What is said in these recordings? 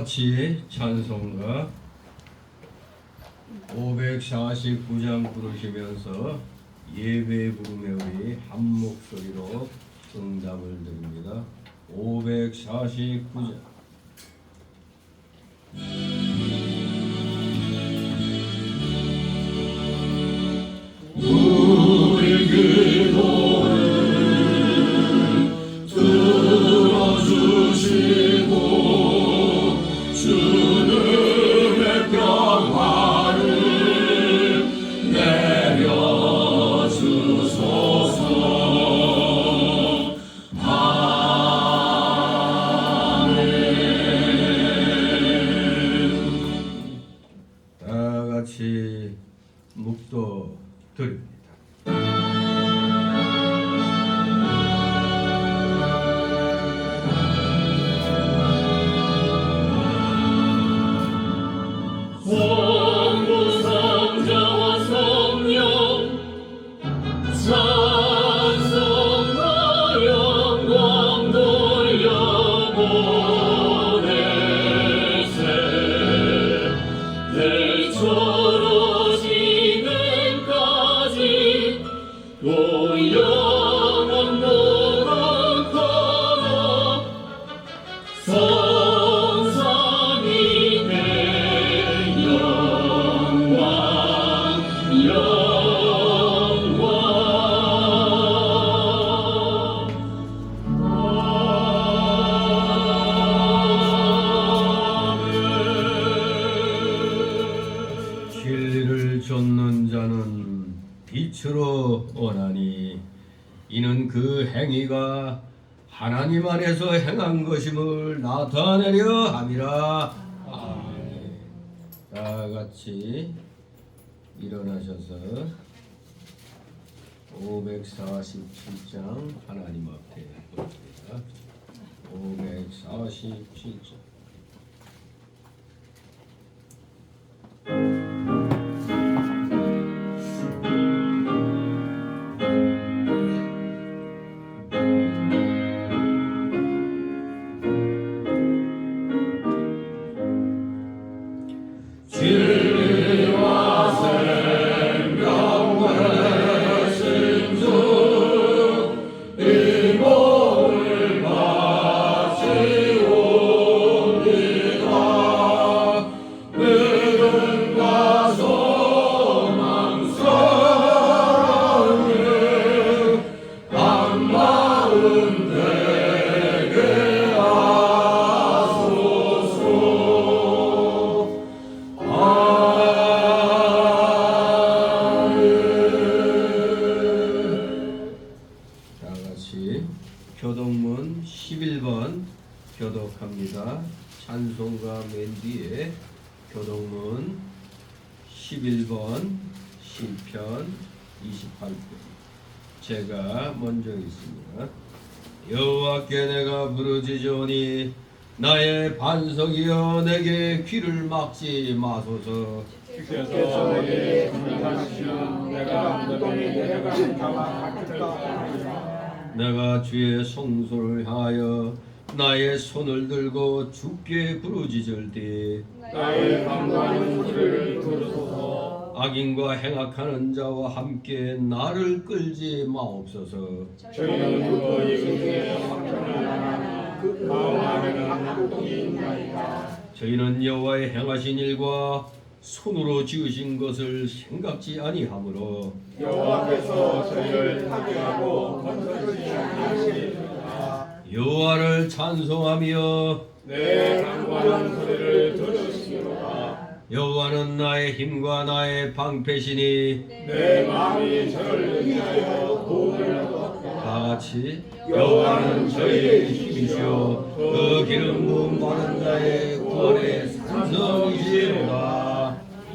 같이 찬송가 549장 부르시면서 예배 부름에 우리 한 목소리로 응답을 드립니다. 549장 우리 기도를 들어주시고 주님의 평화를 내려주소서. 아멘. 다같이 묵도 드립니다. 성부 성자와 성령 찬송과 영광 돌려보내세. 대처로 지금까지 또 영원토록 성삼이 내 영광 진리를 좇는 자는 빛으로 오나니 이는 그 행위가 하나님 안에서 행한 것임을 나타내려 함이라. 아멘. 다 같이 일어나셔서 547장 하나님 앞에 봅니다. 547장 교독문 11번 교독합니다. 찬송가 맨 뒤에 교독문 11번 시편 28편 제가 먼저 있습니다. 여호와께 내가 부르짖으니 나의 반석이여 내게 귀를 막지 마소서. 주께서 내게 분명하시면 내가 너에게 내려가는 자와 같을까. 내가 주의 성소를 향하여 나의 손을 들고 주께 부르짖을 때 나의 간구하는 소리를 들으소서. 악인과 행악하는 자와 함께 나를 끌지 마옵소서. 저희는 너희 중에 형편을 하나 그 마음 안에는 악독이 있나이다. 저희는 여호와의 행하신 일과 손으로 지으신 것을 생각지 아니하므로 여호와께서 저희를 파괴하고 건설지 아니하시리라. 여호와를 찬송하며 내 간구하는 소리를 들으시리로다. 여호와는 나의 힘과 나의 방패시니 내 마음이 저를 의지하여 도움을 얻었다. 다 같이 여호와는 저희의 힘이시오 그 기름 부음 받은 자의 구원의 산성이시로다.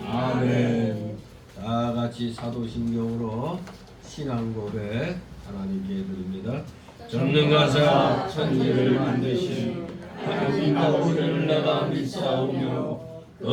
아멘. 다 같이 사도신경으로 신앙 고백 하나님께 드립니다. 전능하사 천지를 만드신 하나님과 우리를 내가 믿사오며 그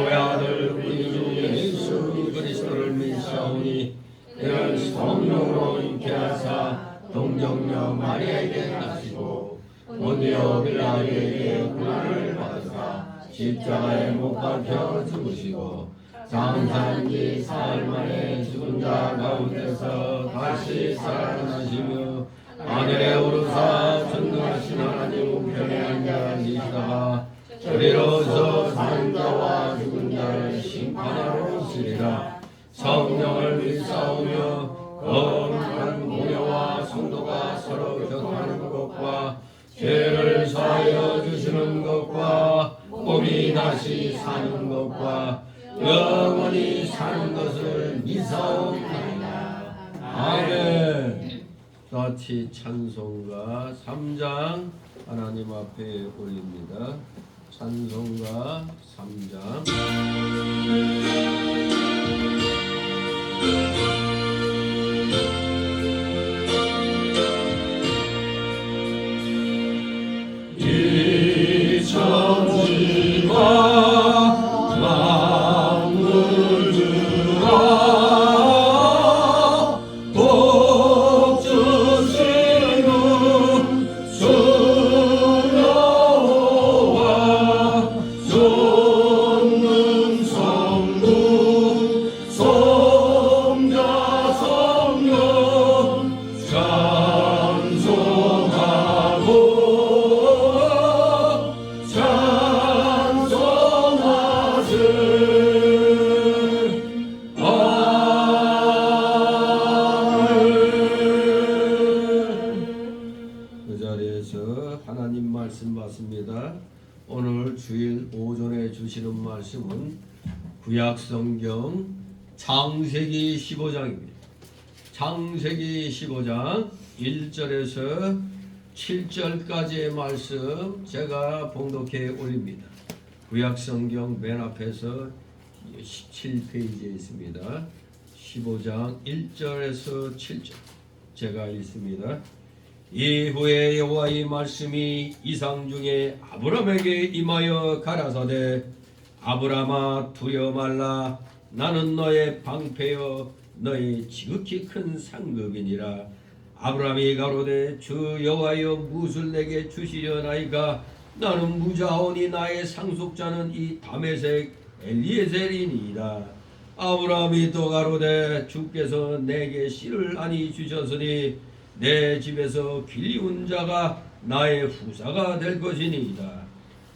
외아들 우리 주 예수 그리스도를 믿사오니 그는 성령으로 잉태하사 동정녀 마리아에게 나시고 본디오 빌라에게 고난을 받으사 십자가에 못 박혀 죽으시고 장사한 지 사흘 만에 죽은 자 가운데서 다시 살아나시며 하늘에 오르사 전능하신 하나님 우편에 앉아 계시다가 저리로서 사는 자와 죽은 자를 심판하러 오시리라. 성령을 믿사오며 거룩한 공회와 성도가 서로 격하는 것과 죄를 사하여 주시는 것과 몸이 다시 사는 것과 영원히 사는 것을 믿사옵나이다. 아멘. 같이 찬송가 3장 하나님 앞에 올립니다. 찬송가 3장 이 천지가 하나님 말씀 받습니다. 오늘 주일 오전에 주시는 말씀은 구약성경 창세기 15장입니다. 창세기 15장 1절에서 7절까지의 말씀 제가 봉독해 올립니다. 구약성경 맨 앞에서 17페이지에 있습니다. 15장 1절에서 7절 제가 읽습니다. 이후에 여호와의 말씀이 이상 중에 아브람에게 임하여 가라사대 아브람아 두려워 말라 나는 너의 방패여 너의 지극히 큰 상급이니라. 아브람이 가로되 주 여호와여 무엇을 내게 주시려나이까 나는 무자오니 나의 상속자는 이 다메섹 엘리에셀이니이다. 아브람이 또 가로되 주께서 내게 씨를 아니 주셨으니 내 집에서 길이운 자가 나의 후사가 될 것이니이다.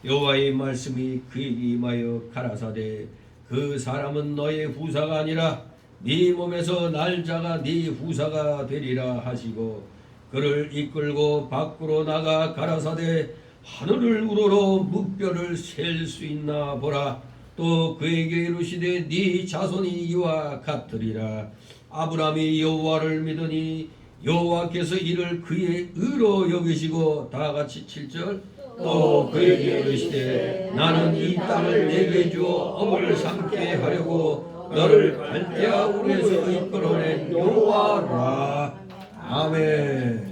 여호와의 말씀이 그에게 임하여 가라사대 그 사람은 너의 후사가 아니라 네 몸에서 날 자가 네 후사가 되리라 하시고 그를 이끌고 밖으로 나가 가라사대 하늘을 우러러 묵별을 셀 수 있나 보라. 또 그에게 이르시되 네 자손이 이와 같으리라. 아브람이 여호와를 믿으니 여호와께서 이를 그의 의로 여기시고 다 같이 7절 또 그에게 이르시되 나는 이 땅을 내게 주어 어물을 삼게 하려고 너를 갈대아 우르에서 이끌어낸 여호와라. 아멘.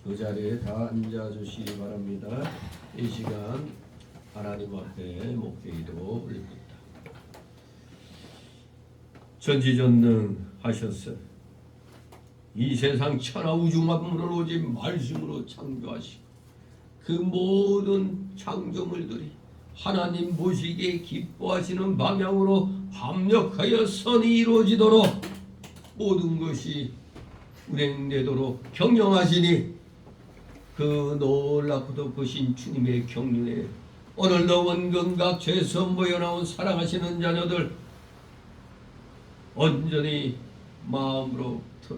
그 자리에 다 앉아주시기 바랍니다. 이 시간 하나님 앞에 목회기도 올립니다. 전지전능하셨어. 이 세상 천하 우주 만물을 오직 말씀으로 창조하시고 그 모든 창조물들이 하나님 보시기에 기뻐하시는 방향으로 합력하여 선이 이루어지도록 모든 것이 운행되도록 경영하시니 그 놀랍고도 크신 주님의 경륜에 오늘도 원근각 죄선 모여나온 사랑하시는 자녀들 온전히 마음으로부터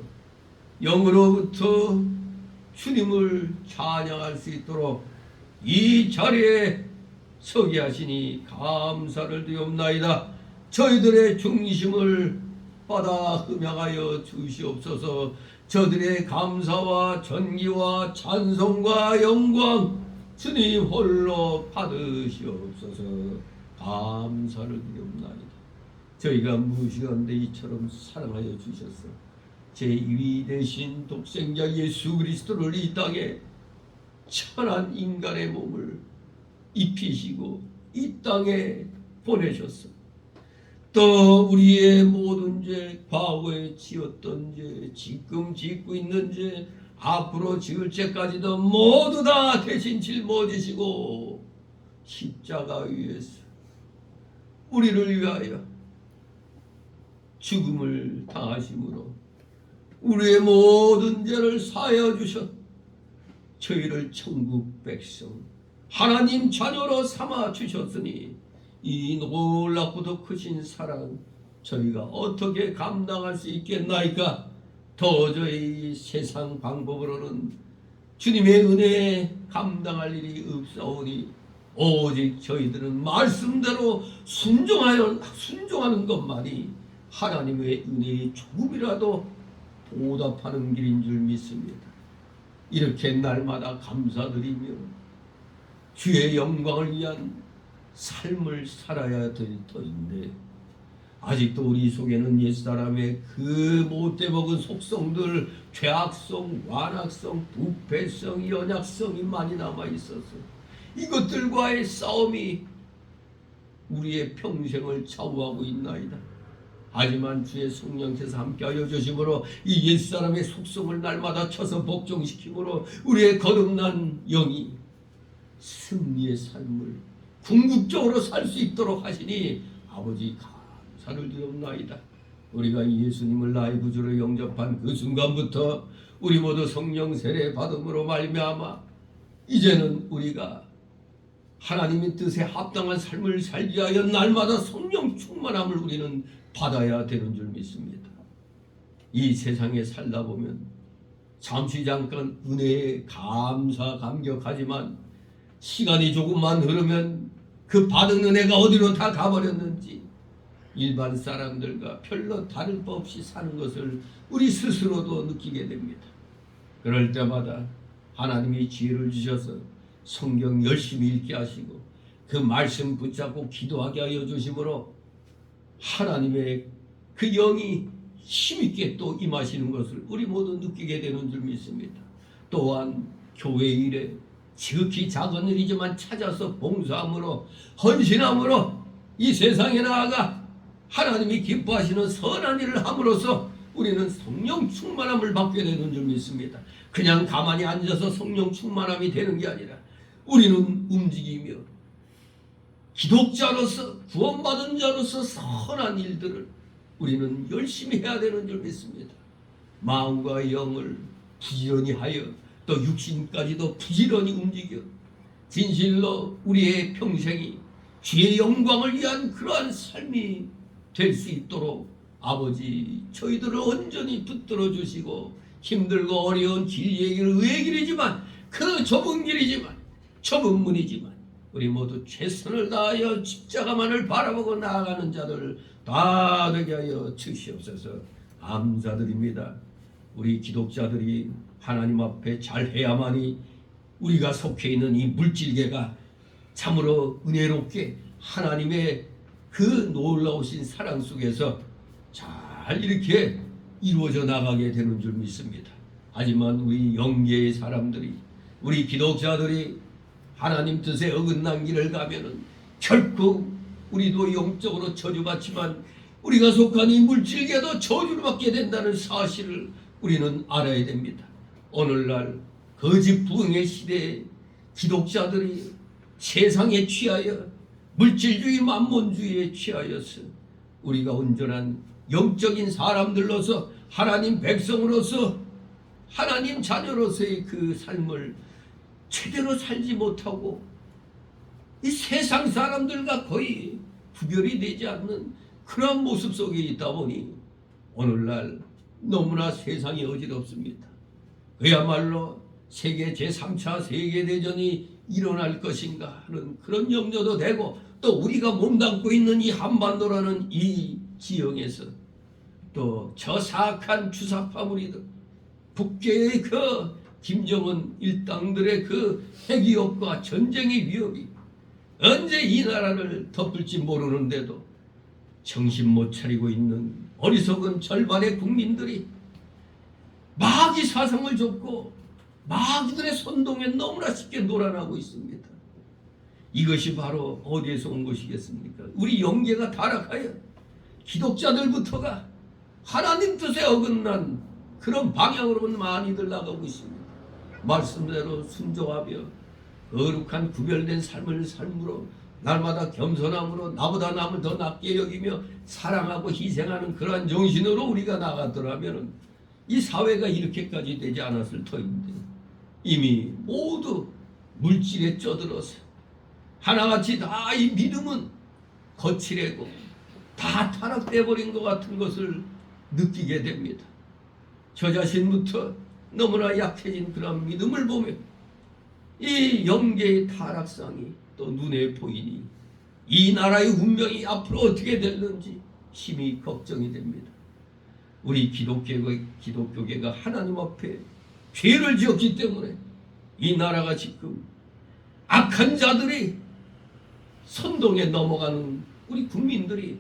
영으로부터 주님을 찬양할 수 있도록 이 자리에 서게 하시니 감사를 드리옵나이다. 저희들의 중심을 받아 흠양하여 주시옵소서. 저들의 감사와 전기와 찬송과 영광 주님 홀로 받으시옵소서. 감사를 드리옵나이다. 저희가 무시한데 이처럼 사랑하여 주셨어. 제2위 되신 독생자 예수 그리스도를 이 땅에 천한 인간의 몸을 입히시고 이 땅에 보내셨어. 또 우리의 모든 죄, 과거에 지었던 죄, 지금 짓고 있는 죄, 앞으로 지을 죄까지도 모두 다 대신 짊어지시고 십자가 위에서 우리를 위하여 죽음을 당하심으로 우리의 모든 죄를 사하여 주셨. 저희를 천국 백성 하나님 자녀로 삼아 주셨으니 이 놀랍고도 크신 사랑 저희가 어떻게 감당할 수 있겠나이까. 도저히 세상 방법으로는 주님의 은혜에 감당할 일이 없사오니 오직 저희들은 말씀대로 순종하는 것만이 하나님의 은혜에 조금이라도 보답하는 길인 줄 믿습니다. 이렇게 날마다 감사드리며 주의 영광을 위한 삶을 살아야 될 터인데 아직도 우리 속에는 옛사람의 그 못돼 먹은 속성들, 죄악성, 완악성, 부패성, 연약성이 많이 남아있어서 이것들과의 싸움이 우리의 평생을 좌우하고 있나이다. 하지만 주의 성령께서 함께하여 주심으로 이 옛사람의 속성을 날마다 쳐서 복종시키므로 우리의 거듭난 영이 승리의 삶을 궁극적으로 살 수 있도록 하시니 아버지 감사를 드리옵나이다. 우리가 예수님을 나의 구주로 영접한 그 순간부터 우리 모두 성령 세례 받음으로 말미암아 이제는 우리가 하나님의 뜻에 합당한 삶을 살기 위하여 날마다 성령 충만함을 우리는 받아야 되는 줄 믿습니다. 이 세상에 살다 보면 잠시 잠깐 은혜에 감격하지만 시간이 조금만 흐르면 그 받은 은혜가 어디로 다 가버렸는지 일반 사람들과 별로 다를 바 없이 사는 것을 우리 스스로도 느끼게 됩니다. 그럴 때마다 하나님이 지혜를 주셔서 성경 열심히 읽게 하시고 그 말씀 붙잡고 기도하게 하여 주심으로 하나님의 그 영이 힘있게 또 임하시는 것을 우리 모두 느끼게 되는 줄 믿습니다. 또한 교회 일에 지극히 작은 일이지만 찾아서 봉사함으로 헌신함으로 이 세상에 나아가 하나님이 기뻐하시는 선한 일을 함으로써 우리는 성령 충만함을 받게 되는 줄 믿습니다. 그냥 가만히 앉아서 성령 충만함이 되는 게 아니라 우리는 움직이며 기독자로서 구원받은 자로서 선한 일들을 우리는 열심히 해야 되는 줄 믿습니다. 마음과 영을 부지런히 하여 또 육신까지도 부지런히 움직여 진실로 우리의 평생이 주의 영광을 위한 그러한 삶이 될 수 있도록 아버지 저희들을 온전히 붙들어 주시고 힘들고 어려운 길 얘기를 의의 길이지만 그 좁은 길이지만 좁은 문이지만 우리 모두 최선을 다하여 십자가만을 바라보고 나아가는 자들 다 되게 하여 주시옵소서. 감사드립니다. 우리 기독자들이 하나님 앞에 잘해야만이 우리가 속해 있는 이 물질계가 참으로 은혜롭게 하나님의 그 놀라우신 사랑 속에서 잘 이렇게 이루어져 나가게 되는 줄 믿습니다. 하지만 우리 영계의 사람들이, 우리 기독자들이 하나님 뜻에 어긋난 길을 가면은 결국 우리도 영적으로 저주받지만 우리가 속한 이 물질계도 저주를 받게 된다는 사실을 우리는 알아야 됩니다. 오늘날 거짓 부흥의 시대에 기독자들이 세상에 취하여 물질주의 만몬주의에 취하여서 우리가 온전한 영적인 사람들로서 하나님 백성으로서 하나님 자녀로서의 그 삶을 제대로 살지 못하고 이 세상 사람들과 거의 구별이 되지 않는 그런 모습 속에 있다 보니 오늘날 너무나 세상이 어지럽습니다. 그야말로 세계 제3차 세계대전이 일어날 것인가 하는 그런 염려도 되고, 또 우리가 몸담고 있는 이 한반도라는 이 지형에서 또 저 사악한 주사파무리들, 북계의 그 김정은 일당들의 그 핵위협과 전쟁의 위협이 언제 이 나라를 덮을지 모르는데도 정신 못 차리고 있는 어리석은 절반의 국민들이 마귀 사상을 줬고 마귀들의 선동에 너무나 쉽게 놀아나고 있습니다. 이것이 바로 어디에서 온 것이겠습니까? 우리 영계가 타락하여 기독자들부터가 하나님 뜻에 어긋난 그런 방향으로 많이들 나가고 있습니다. 말씀대로 순종하며 거룩한 구별된 삶을 삶으로 날마다 겸손함으로 나보다 남을 더 낮게 여기며 사랑하고 희생하는 그러한 정신으로 우리가 나가더라면 이 사회가 이렇게까지 되지 않았을 터인데, 이미 모두 물질에 쩌들어서 하나같이 다 이 믿음은 거칠고 다 타락돼 버린 것 같은 것을 느끼게 됩니다. 저 자신부터 너무나 약해진 그런 믿음을 보며 이 영계의 타락상이 또 눈에 보이니 이 나라의 운명이 앞으로 어떻게 될는지 심히 걱정이 됩니다. 우리 기독교계가 하나님 앞에 죄를 지었기 때문에 이 나라가 지금 악한 자들이 선동에 넘어가는 우리 국민들이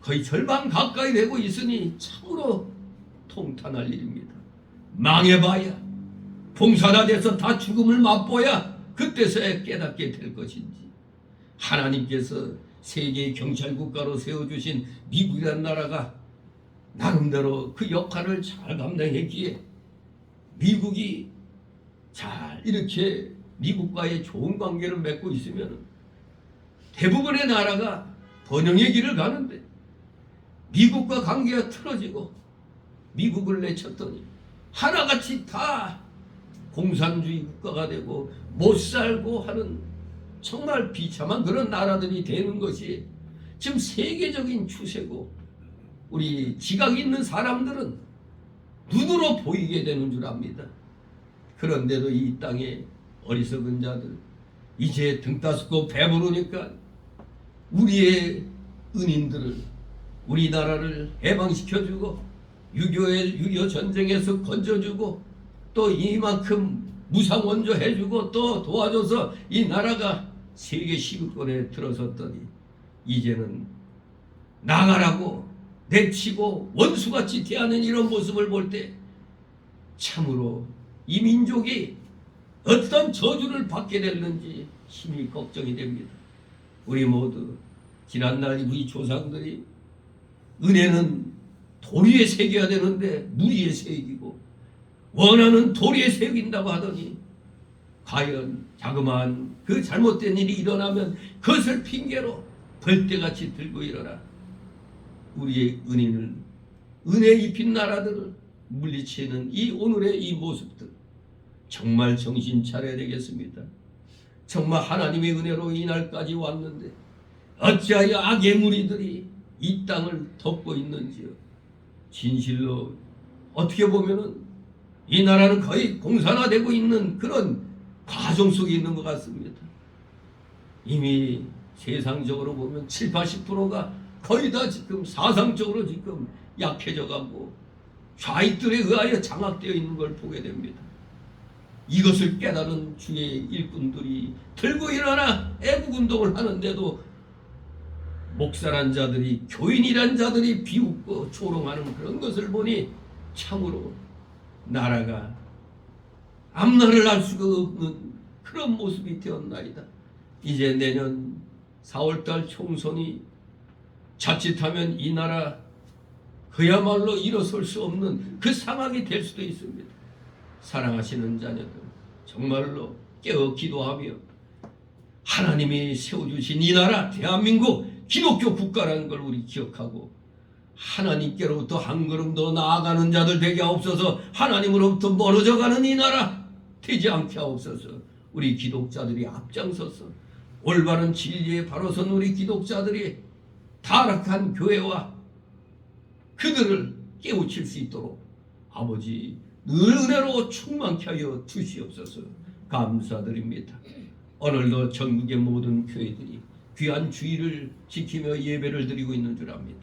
거의 절반 가까이 되고 있으니 참으로 통탄할 일입니다. 망해봐야, 봉사나돼서 다 죽음을 맛보야 그때서야 깨닫게 될 것인지, 하나님께서 세계의 경찰국가로 세워주신 미국이라는 나라가 나름대로 그 역할을 잘 감당했기에 미국이 잘 이렇게 미국과의 좋은 관계를 맺고 있으면 대부분의 나라가 번영의 길을 가는데 미국과 관계가 틀어지고 미국을 내쳤더니 하나같이 다 공산주의 국가가 되고 못 살고 하는 정말 비참한 그런 나라들이 되는 것이 지금 세계적인 추세고, 우리 지각이 있는 사람들은 눈으로 보이게 되는 줄 압니다. 그런데도 이 땅에 어리석은 자들 이제 등 따스고 배부르니까 우리의 은인들을, 우리나라를 해방시켜주고 6.25 전쟁에서 건져주고 또 이만큼 무상원조 해주고 또 도와줘서 이 나라가 세계 10위권에 들어섰더니 이제는 나가라고 내치고 원수같이 대하는 이런 모습을 볼 때 참으로 이 민족이 어떤 저주를 받게 됐는지 심히 걱정이 됩니다. 우리 모두 지난날 우리 조상들이 은혜는 도리에 새겨야 되는데 무리에 새기고 원하는 도리에 새긴다고 하더니 과연 자그마한 그 잘못된 일이 일어나면 그것을 핑계로 벌떼같이 들고 일어나 우리의 은인을, 은혜 입힌 나라들을 물리치는 이 오늘의 이 모습들, 정말 정신 차려야 되겠습니다. 정말 하나님의 은혜로 이 날까지 왔는데 어찌하여 악의 무리들이 이 땅을 덮고 있는지요. 진실로 어떻게 보면은 이 나라는 거의 공산화되고 있는 그런 과정 속에 있는 것 같습니다. 이미 세상적으로 보면 7, 80%가 거의 다 지금 사상적으로 지금 약해져 가고 좌익들에 의하여 장악되어 있는 걸 보게 됩니다. 이것을 깨달은 주의 일꾼들이 들고 일어나 애국운동을 하는데도 목사란 자들이, 교인이란 자들이 비웃고 조롱하는 그런 것을 보니 참으로 나라가 앞날을 알 수가 없는 그런 모습이 되었나이다. 이제 내년 4월달 총선이 자칫하면 이 나라 그야말로 일어설 수 없는 그 상황이 될 수도 있습니다. 사랑하시는 자녀들, 정말로 깨어 기도하며 하나님이 세워주신 이 나라 대한민국 기독교 국가라는 걸 우리 기억하고 하나님께로부터 한 걸음 더 나아가는 자들 되게 하옵소서. 하나님으로부터 멀어져가는 이 나라 되지 않게 하옵소서. 우리 기독자들이 앞장서서 올바른 진리에 바로선 우리 기독자들이 타락한 교회와 그들을 깨우칠 수 있도록 아버지 늘 은혜로 충만케 하여 주시옵소서. 감사드립니다. 오늘도 전국의 모든 교회들이 귀한 주일을 지키며 예배를 드리고 있는 줄 압니다.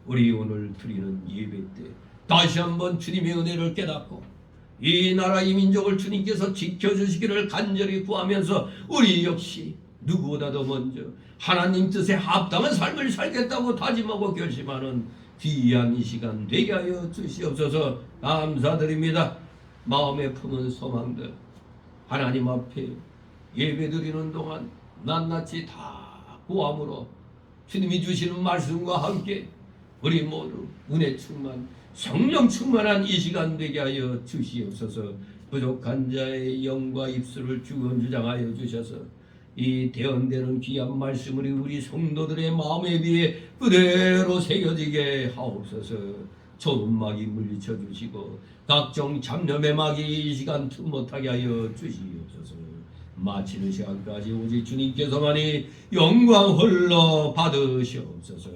우리 오늘 드리는 예배 때 다시 한번 주님의 은혜를 깨닫고 이 나라 이 민족을 주님께서 지켜주시기를 간절히 구하면서 우리 역시 누구보다도 먼저 하나님 뜻에 합당한 삶을 살겠다고 다짐하고 결심하는 귀한 이 시간 되게 하여 주시옵소서. 감사드립니다. 마음에 품은 소망들 하나님 앞에 예배드리는 동안 낱낱이 다 구함으로 주님이 주시는 말씀과 함께 우리 모두 은혜 충만 성령 충만한 이 시간 되게 하여 주시옵소서. 부족한 자의 영과 입술을 주장하여 주셔서 이 대언되는 귀한 말씀을 우리 성도들의 마음에 비해 그대로 새겨지게 하옵소서. 조음막이 물리쳐 주시고 각종 잡념의 막이 이 시간 틈 못하게 하여 주시옵소서. 마치는 시간까지 오직 주님께서만이 영광 홀로 받으시옵소서.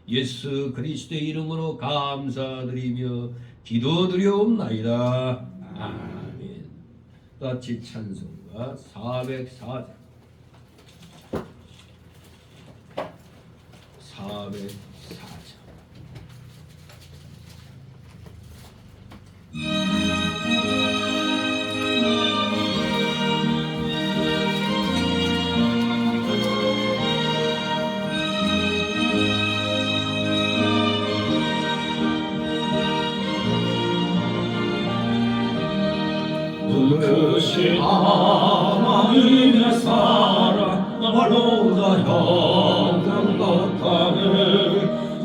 예수 그리스도의 이름으로 감사드리며 기도드리옵나이다. 아멘. 같이 찬송가 404장 404장 그것이 하나님의 사랑 말로다 영광 못하네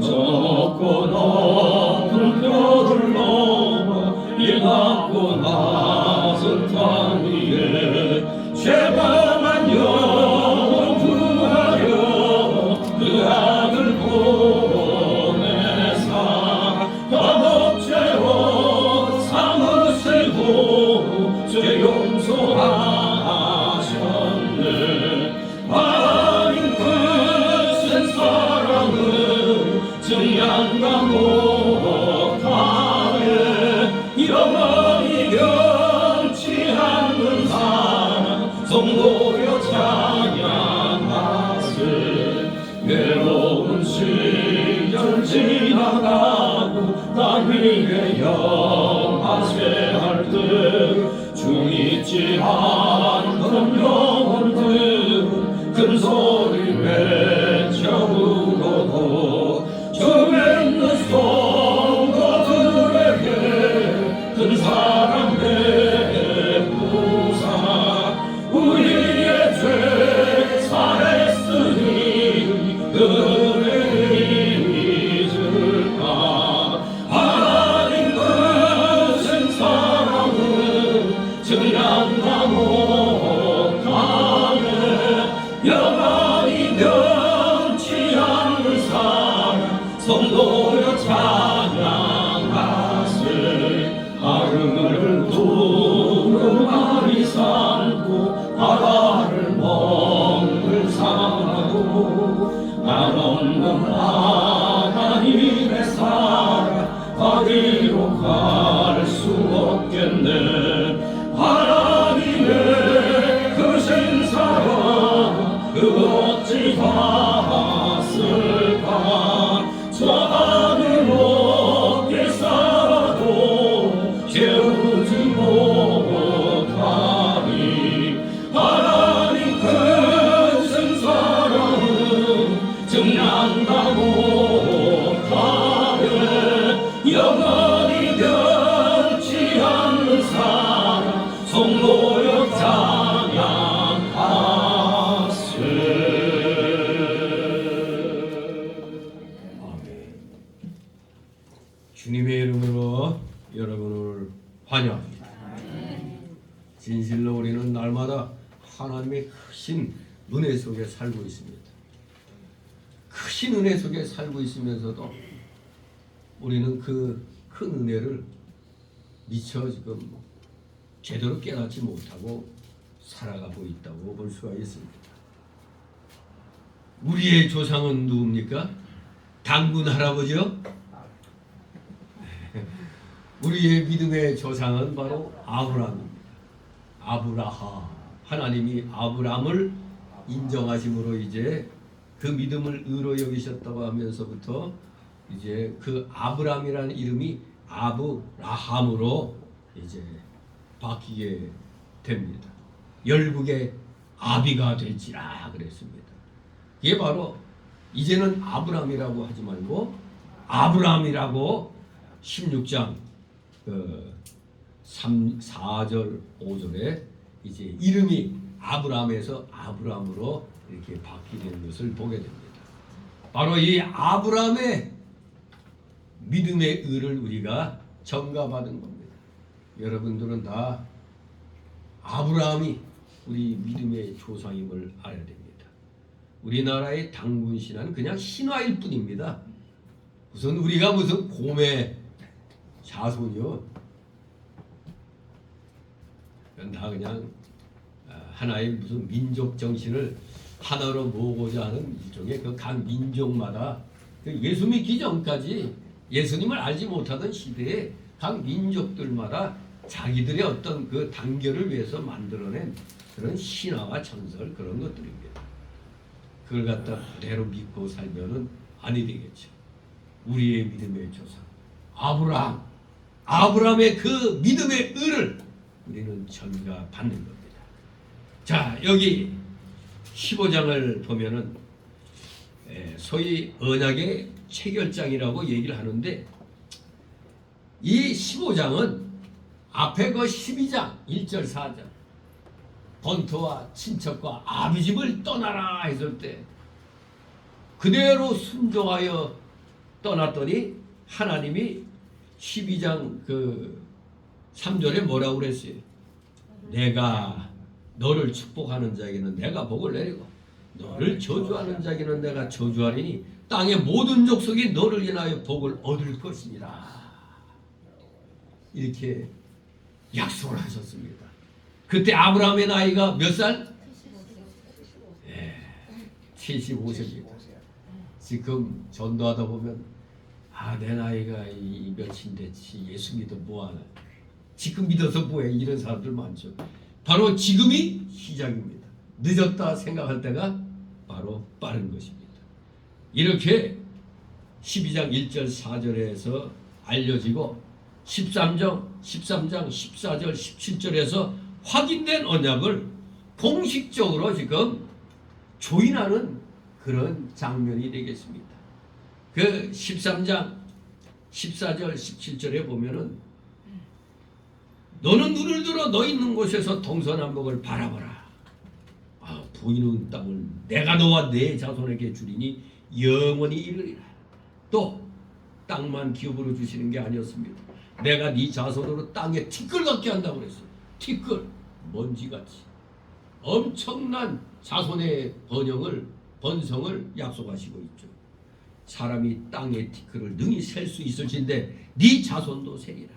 좁고 높은 뼈를 넘어 이 낮고 낮은 땅 위에 죄범한 영혼 구하여 그 아들 보내사 감옥죄로 삼으시고 죄 용서하셨네. 하나님 크신 사랑은 증량과 못하네. 영원히 변치 않는 사랑 성도여 찬양하세. 외로운 시절 지나가고 땅 위에 영하세 할 때 주 잊지 않던 영혼들은 큰 소리 외쳐 울어도 주 믿는 성도들에게 큰 사랑 베푸사. 우리의 죄 사했으니 은혜 잊을까. 하나님 크신 사랑은 증량과 못하네. 영원히 변치 않는 사랑 성도여 찬양하세. 하늘을 두루마리 삼고 바다를 멍을 삼고 날 없는 하나님의 사랑 어디로 갈 수 없겠네. 하나님의 크신 사랑 그 어찌 닿았을까. 저 하늘 높게 쌓아도 우리는 날마다 하나님의 크신 은혜 속에 살고 있습니다. 크신 은혜 속에 살고 있으면서도 우리는 그 큰 은혜를 미처 지금 제대로 깨닫지 못하고 살아가고 있다고 볼 수가 있습니다. 우리의 조상은 누굽니까? 당군 할아버지요? 우리의 믿음의 조상은 바로 아브라함입니다. 아브라함. 하나님이 아브라함을 인정하심으로 이제 그 믿음을 의로 여기셨다고 하면서부터 이제 그 아브라함이라는 이름이 아브라함으로 이제 바뀌게 됩니다. 열국의 아비가 될지라 그랬습니다. 이게 바로 이제는 아브라함이라고 하지 말고 아브라함이라고 16장 4절 5절에 이제 이름이 아브라함에서 아브라함으로 이렇게 바뀌는 것을 보게 됩니다. 바로 이 아브라함의 믿음의 의를 우리가 전가받은 겁니다. 여러분들은 다 아브라함이 우리 믿음의 조상임을 알아야 됩니다. 우리나라의 당군 신화는 그냥 신화일 뿐입니다. 우리가 무슨 곰의 자손이요? 그건 다 그냥 하나의 무슨 민족 정신을 하나로 모으고자 하는 일종의 그 각 민족마다 그 예수 믿기 전까지 예수님을 알지 못하던 시대에 각 민족들마다 자기들의 어떤 그 단결을 위해서 만들어낸 그런 신화와 전설 그런 것들입니다. 그걸 갖다 그대로 믿고 살면은 아니 되겠죠. 우리의 믿음의 조상 아브라함의 그 믿음의 의를 우리는 전가 받는 겁니다. 자, 여기 15장을 보면은 소위 언약의 체결장이라고 얘기를 하는데 이 15장은 앞에 그 12장 1절 4절 본토와 친척과 아비집을 떠나라 했을 때 그대로 순종하여 떠났더니 하나님이 12장 그 3절에 뭐라고 그랬어요? 내가 너를 축복하는 자에게는 내가 복을 내리고 너를 저주하는 자에게는 내가 저주하리니 땅의 모든 족속이 너를 인하여 복을 얻을 것이니라. 이렇게 약속을 하셨습니다. 그때 아브라함의 나이가 몇 살? 75세입니다. 지금 전도하다 보면 내 나이가 몇인 됐지 예수 믿어 뭐하나 지금 믿어서 뭐해 이런 사람들 많죠. 바로 지금이 시작입니다. 늦었다 생각할 때가 바로 빠른 것입니다. 이렇게 12장 1절 4절에서 알려지고 13장 14절 17절에서 확인된 언약을 공식적으로 지금 조인하는 그런 장면이 되겠습니다. 그 13장 14절 17절에 보면은 너는 눈을 들어 너 있는 곳에서 동서남북을 바라보라. 보이는 땅을 내가 너와 내 자손에게 주리니 영원히 이르리라. 또 땅만 기업으로 주시는 게 아니었습니다. 내가 네 자손으로 땅에 티끌 같게 한다고 그랬어요. 티끌 먼지같이 엄청난 자손의 번성을 약속하시고 있죠. 사람이 땅의 티끌을 능히 셀 수 있을진데 네 자손도 세리라.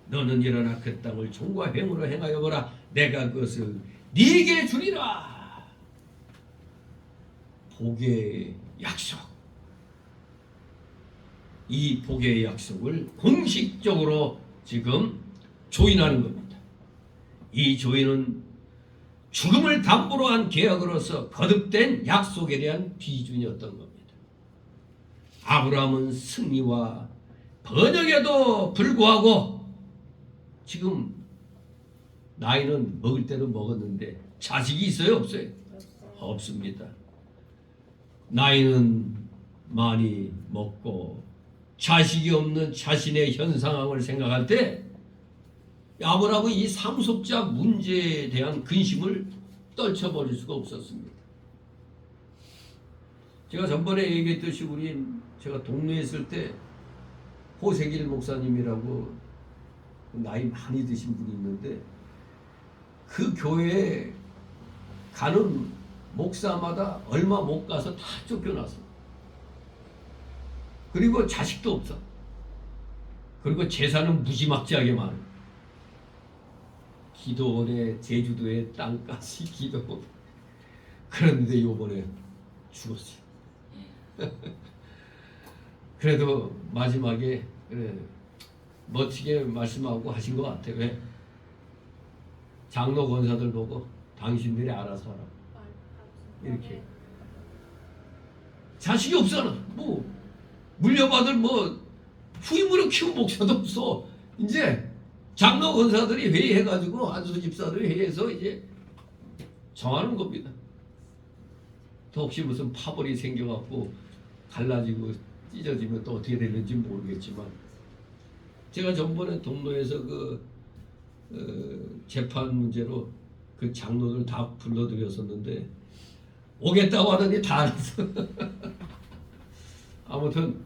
너는 일어나 그 땅을 종과 행으로 행하여 보라. 내가 그것을 네게 주리라. 복의 약속. 이 복의 약속을 공식적으로 지금 조인하는 겁니다. 이 조인은 죽음을 담보로 한 계약으로서 거듭된 약속에 대한 비준이었던 겁니다. 아브라함은 승리와 번영에도 불구하고 지금 나이는 먹을 대로 먹었는데 자식이 있어요? 없어요? 없습니다. 나이는 많이 먹고 자식이 없는 자신의 현 상황을 생각할 때 아브라함은 이 상속자 문제에 대한 근심을 떨쳐버릴 수가 없었습니다. 제가 전번에 얘기했듯이 제가 동네에 있을 때 호세길 목사님이라고 나이 많이 드신 분이 있는데 그 교회에 가는 목사마다 얼마 못 가서 다 쫓겨났어. 그리고 자식도 없어. 그리고 재산은 무지막지하게 많아. 기도원에 제주도에 땅까지 기도원. 그런데 요번에 죽었어. 그래도 마지막에 그래, 멋지게 말씀하고 하신 것 같아. 왜? 장로 권사들 보고 당신들이 알아서 하라. 이렇게. 자식이 없잖아. 뭐 물려받을 뭐 후임으로 키운 목사도 없어. 이제 장로 권사들이 회의해가지고 한수 집사들이 회의해서 이제 정하는 겁니다. 또 혹시 무슨 파벌이 생겨갖고 갈라지고 찢어지면 또 어떻게 되는지 모르겠지만, 제가 전번에 동로에서 재판 문제로 그 장로들 다 불러들였었는데 오겠다고 하더니 다 알았어. 아무튼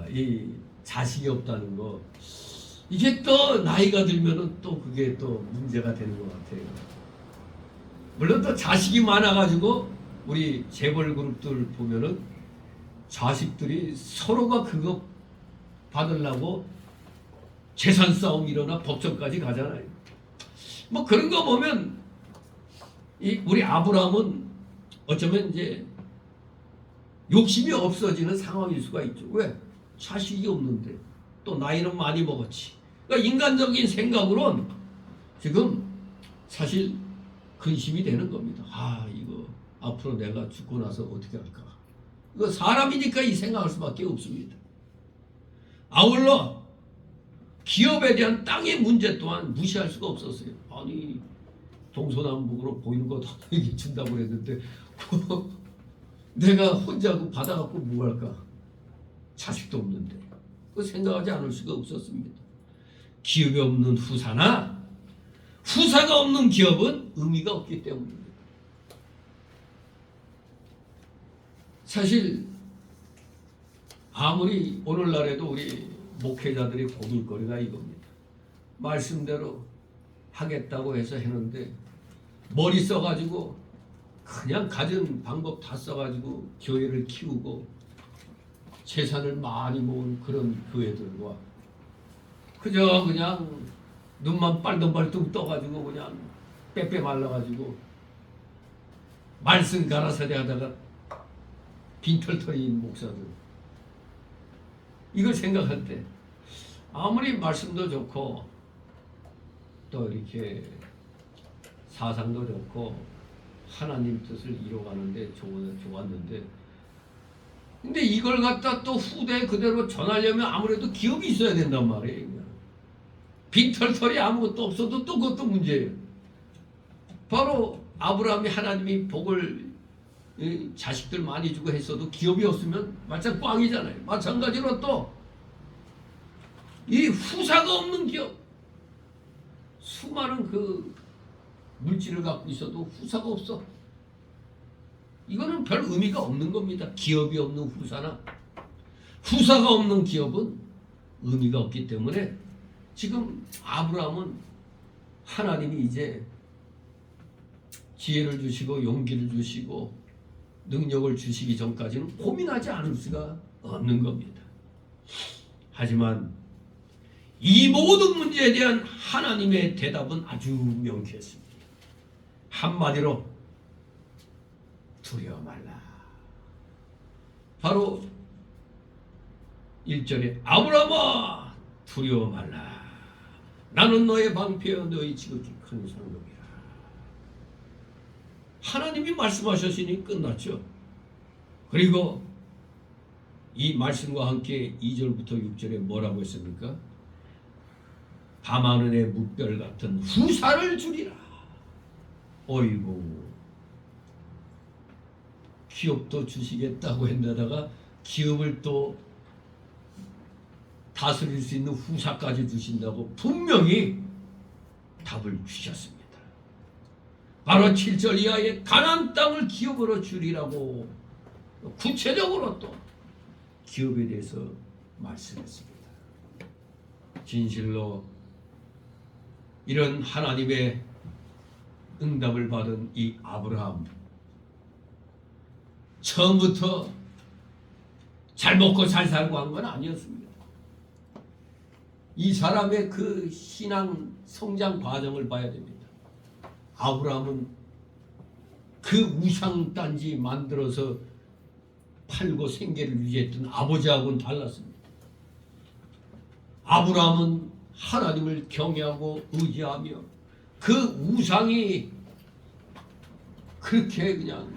이 자식이 없다는 거, 이게 또 나이가 들면은 또 그게 또 문제가 되는 것 같아요. 물론 또 자식이 많아가지고 우리 재벌 그룹들 보면은 자식들이 서로가 그거 받으려고 재산 싸움 일어나 법정까지 가잖아요. 뭐 그런 거 보면 이 우리 아브라함은 어쩌면 이제 욕심이 없어지는 상황일 수가 있죠. 왜? 자식이 없는데 또 나이는 많이 먹었지. 그러니까 인간적인 생각으론 지금 사실 근심이 되는 겁니다. 이거 앞으로 내가 죽고 나서 어떻게 할까? 이거 사람이니까 이 생각할 수밖에 없습니다. 아울러 기업에 대한 땅의 문제 또한 무시할 수가 없었어요. 아니 동서남북으로 보이는 거 다 얘기 준다고 그랬는데 내가 혼자 그 받아갖고 뭐 할까? 자식도 없는데. 그 생각하지 않을 수가 없었습니다. 기업이 없는 후사나 후사가 없는 기업은 의미가 없기 때문입니다. 사실 아무리 오늘날에도 우리 목회자들이 고민거리가 이겁니다. 말씀대로 하겠다고 해서 했는데 머리 써가지고 그냥 가진 방법 다 써가지고 교회를 키우고 재산을 많이 모은 그런 교회들과 그저 그냥 눈만 빨둥빨둥 떠가지고 그냥 빼빼 말라가지고 말씀 가라사대 하다가 빈털터리인 목사들, 이걸 생각할 때 아무리 말씀도 좋고 또 이렇게 사상도 좋고 하나님 뜻을 이뤄가는데 좋았는데, 근데 이걸 갖다 또 후대에 그대로 전하려면 아무래도 기업이 있어야 된단 말이에요. 빈털털이 아무것도 없어도 또 그것도 문제예요. 바로 아브라함이 하나님이 복을 자식들 많이 주고 했어도 기업이 없으면 말짱 꽝이잖아요. 마찬가지로 또 이 후사가 없는 기업, 수많은 그 물질을 갖고 있어도 후사가 없어. 이거는 별 의미가 없는 겁니다. 기업이 없는 후사나 후사가 없는 기업은 의미가 없기 때문에 지금 아브라함은 하나님이 이제 지혜를 주시고 용기를 주시고 능력을 주시기 전까지는 고민하지 않을 수가 없는 겁니다. 하지만 이 모든 문제에 대한 하나님의 대답은 아주 명쾌했습니다. 한마디로 두려워 말라. 바로 1절에 아브라함아 두려워 말라. 나는 너의 방패여 너의 지극히 큰 상급이라. 하나님이 말씀하셨으니 끝났죠. 그리고 이 말씀과 함께 2절부터 6절에 뭐라고 했습니까? 밤하늘의 뭇별 같은 후사를 주리라. 어이구, 기업도 주시겠다고 했다가 기업을 또 다스릴 수 있는 후사까지 주신다고 분명히 답을 주셨습니다. 바로 7절 이하에 가나안 땅을 기업으로 주리라고 구체적으로 또 기업에 대해서 말씀했습니다. 진실로 이런 하나님의 응답을 받은 이 아브라함, 처음부터 잘 먹고 잘 살고 한 건 아니었습니다. 이 사람의 그 신앙 성장 과정을 봐야 됩니다. 아브라함은 그 우상단지 만들어서 팔고 생계를 유지했던 아버지하고는 달랐습니다. 아브라함은 하나님을 경외하고 의지하며 그 우상이 그렇게 그냥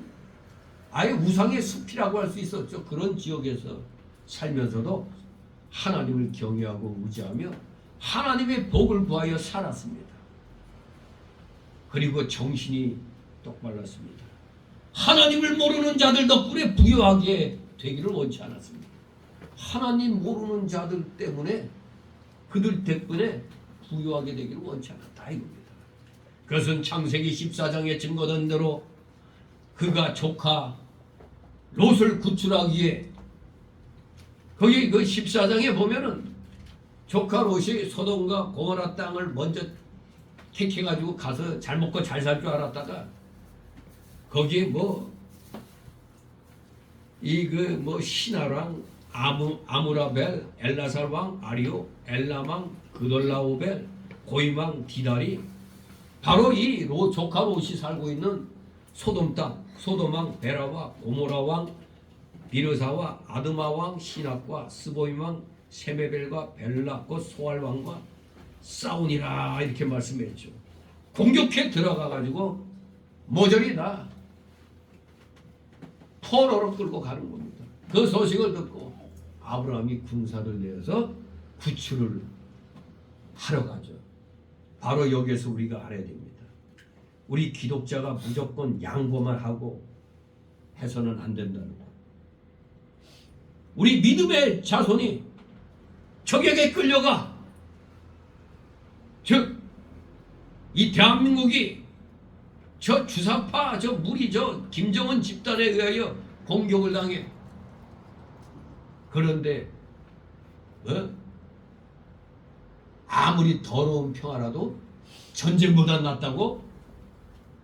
아예 우상의 숲이라고 할 수 있었죠. 그런 지역에서 살면서도 하나님을 경외하고 의지하며 하나님의 복을 구하여 살았습니다. 그리고 정신이 똑발랐습니다. 하나님을 모르는 자들 덕분에 부유하게 되기를 원치 않았습니다. 하나님 모르는 자들 때문에 그들 덕분에 부유하게 되기를 원치 않았다 이겁니다. 그것은 창세기 14장에 증거된 대로 그가 조카 롯을 구출하기 위해 거기 그 14장에 보면은 조카 롯이 소돔과 고모라 땅을 먼저 택해가지고 가서 잘 먹고 잘 살 줄 알았다가 거기에 뭐 이 그 뭐 신하랑 아무라벨, 엘라살왕, 아리오, 엘라망, 그돌라오벨, 고이망, 디다리 바로 이 조카 롯이 살고 있는 소돔 땅, 소돔왕 베라와 고모라왕 비르사와 아드마왕 시낙과 스보임왕 세메벨과 벨라 곧 소알왕과 싸우니라 이렇게 말씀했죠. 공격해 들어가 가지고 모조리 다 포로로 끌고 가는 겁니다. 그 소식을 듣고 아브라함이 군사를 내어서 구출을 하러 가죠. 바로 여기에서 우리가 알아야 됩니다. 우리 기독자가 무조건 양보만 하고 해서는 안 된다는 거. 우리 믿음의 자손이 적에게 끌려가 즉 이 대한민국이 저 주사파 저 무리 저 김정은 집단에 의하여 공격을 당해. 그런데 아무리 더러운 평화라도 전쟁보다 낫다고?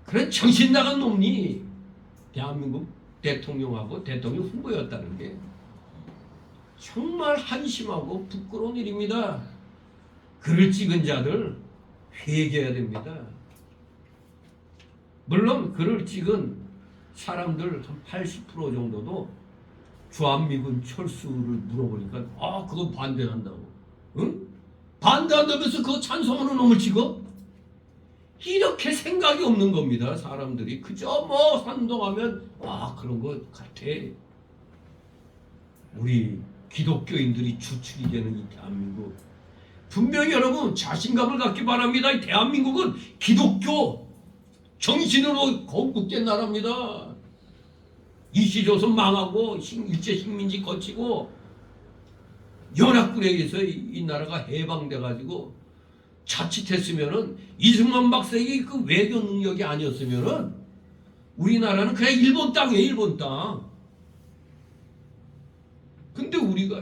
그런 정신 나간 놈이 대한민국 대통령하고 대통령 후보였다는 게 정말 한심하고 부끄러운 일입니다. 글을 찍은 자들 회개해야 됩니다. 물론 글을 찍은 사람들 한 80% 정도도 주한미군 철수를 물어보니까 그거 반대한다고. 응? 반대한다면서 그거 찬성하는 놈을 찍어? 이렇게 생각이 없는 겁니다. 사람들이 그저 뭐 선동하면 그런 것 같아. 우리 기독교인들이 주축이 되는 이 대한민국, 분명히 여러분 자신감을 갖기 바랍니다. 이 대한민국은 기독교 정신으로 건국된 나라입니다. 일시조선 망하고 일제 식민지 거치고 연합군에 의해서 이 나라가 해방돼 가지고 자칫했으면은 이승만 박사의 그 외교 능력이 아니었으면은 우리나라는 그냥 일본 땅이에요. 일본 땅. 근데 우리가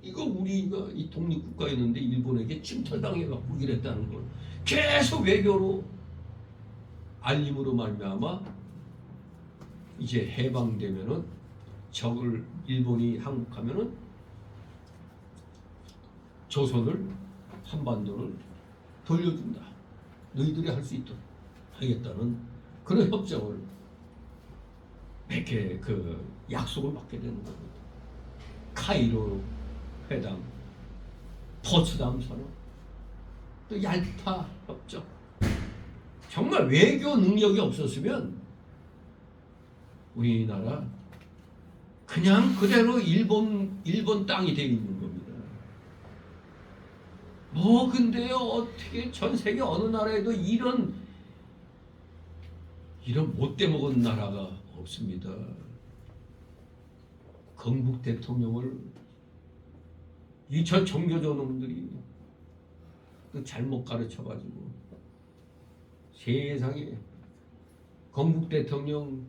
이 독립국가였는데 일본에게 침탈당해갖고 이랬다는 걸 계속 외교로 알림으로 말미암아 이제 해방되면은 적을 일본이 항복하면은 조선을 한반도를 돌려준다. 너희들이 할 수 있도록 하겠다는 그런 협정을 맺게 그 약속을 받게 되는 겁니다. 카이로 회담, 포츠담 선언, 또 얄타 협정. 정말 외교 능력이 없었으면 우리나라 그냥 그대로 일본 땅이 되어 있는 겁니다. 뭐 근데요 어떻게 전 세계 어느 나라에도 이런 못돼 먹은 나라가 없습니다. 건국 대통령을 이 저 종교조 놈들이 또 잘못 가르쳐가지고 세상에 건국 대통령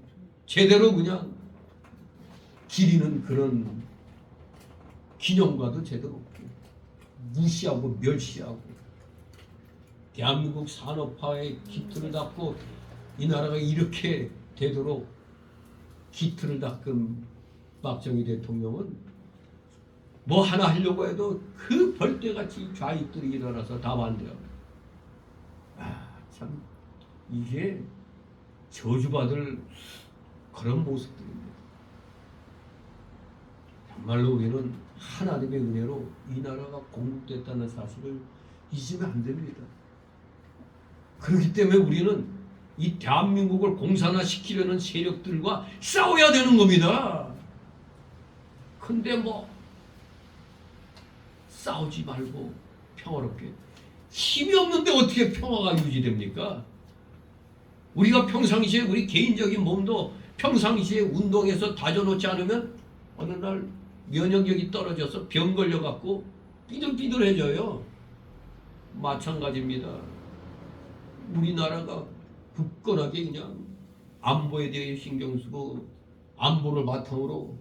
제대로 그냥 기리는 그런 기념과도 제대로 없고 무시하고 멸시하고 대한민국 산업화에 기틀을 닦고 이 나라가 이렇게 되도록 기틀을 닦은 박정희 대통령은 뭐 하나 하려고 해도 그 벌떼같이 좌익들이 일어나서 다 반대하고. 참 이게 저주받을 그런 모습들입니다. 정말로 우리는 하나님의 은혜로 이 나라가 공국됐다는 사실을 잊으면 안 됩니다. 그렇기 때문에 우리는 이 대한민국을 공산화시키려는 세력들과 싸워야 되는 겁니다. 근데 뭐 싸우지 말고 평화롭게, 힘이 없는데 어떻게 평화가 유지됩니까? 우리가 평상시에 우리 개인적인 몸도 평상시에 운동해서 다져놓지 않으면 어느 날 면역력이 떨어져서 병 걸려갖고 삐들삐들해져요. 마찬가지입니다. 우리나라가 굳건하게 그냥 안보에 대해 신경 쓰고 안보를 바탕으로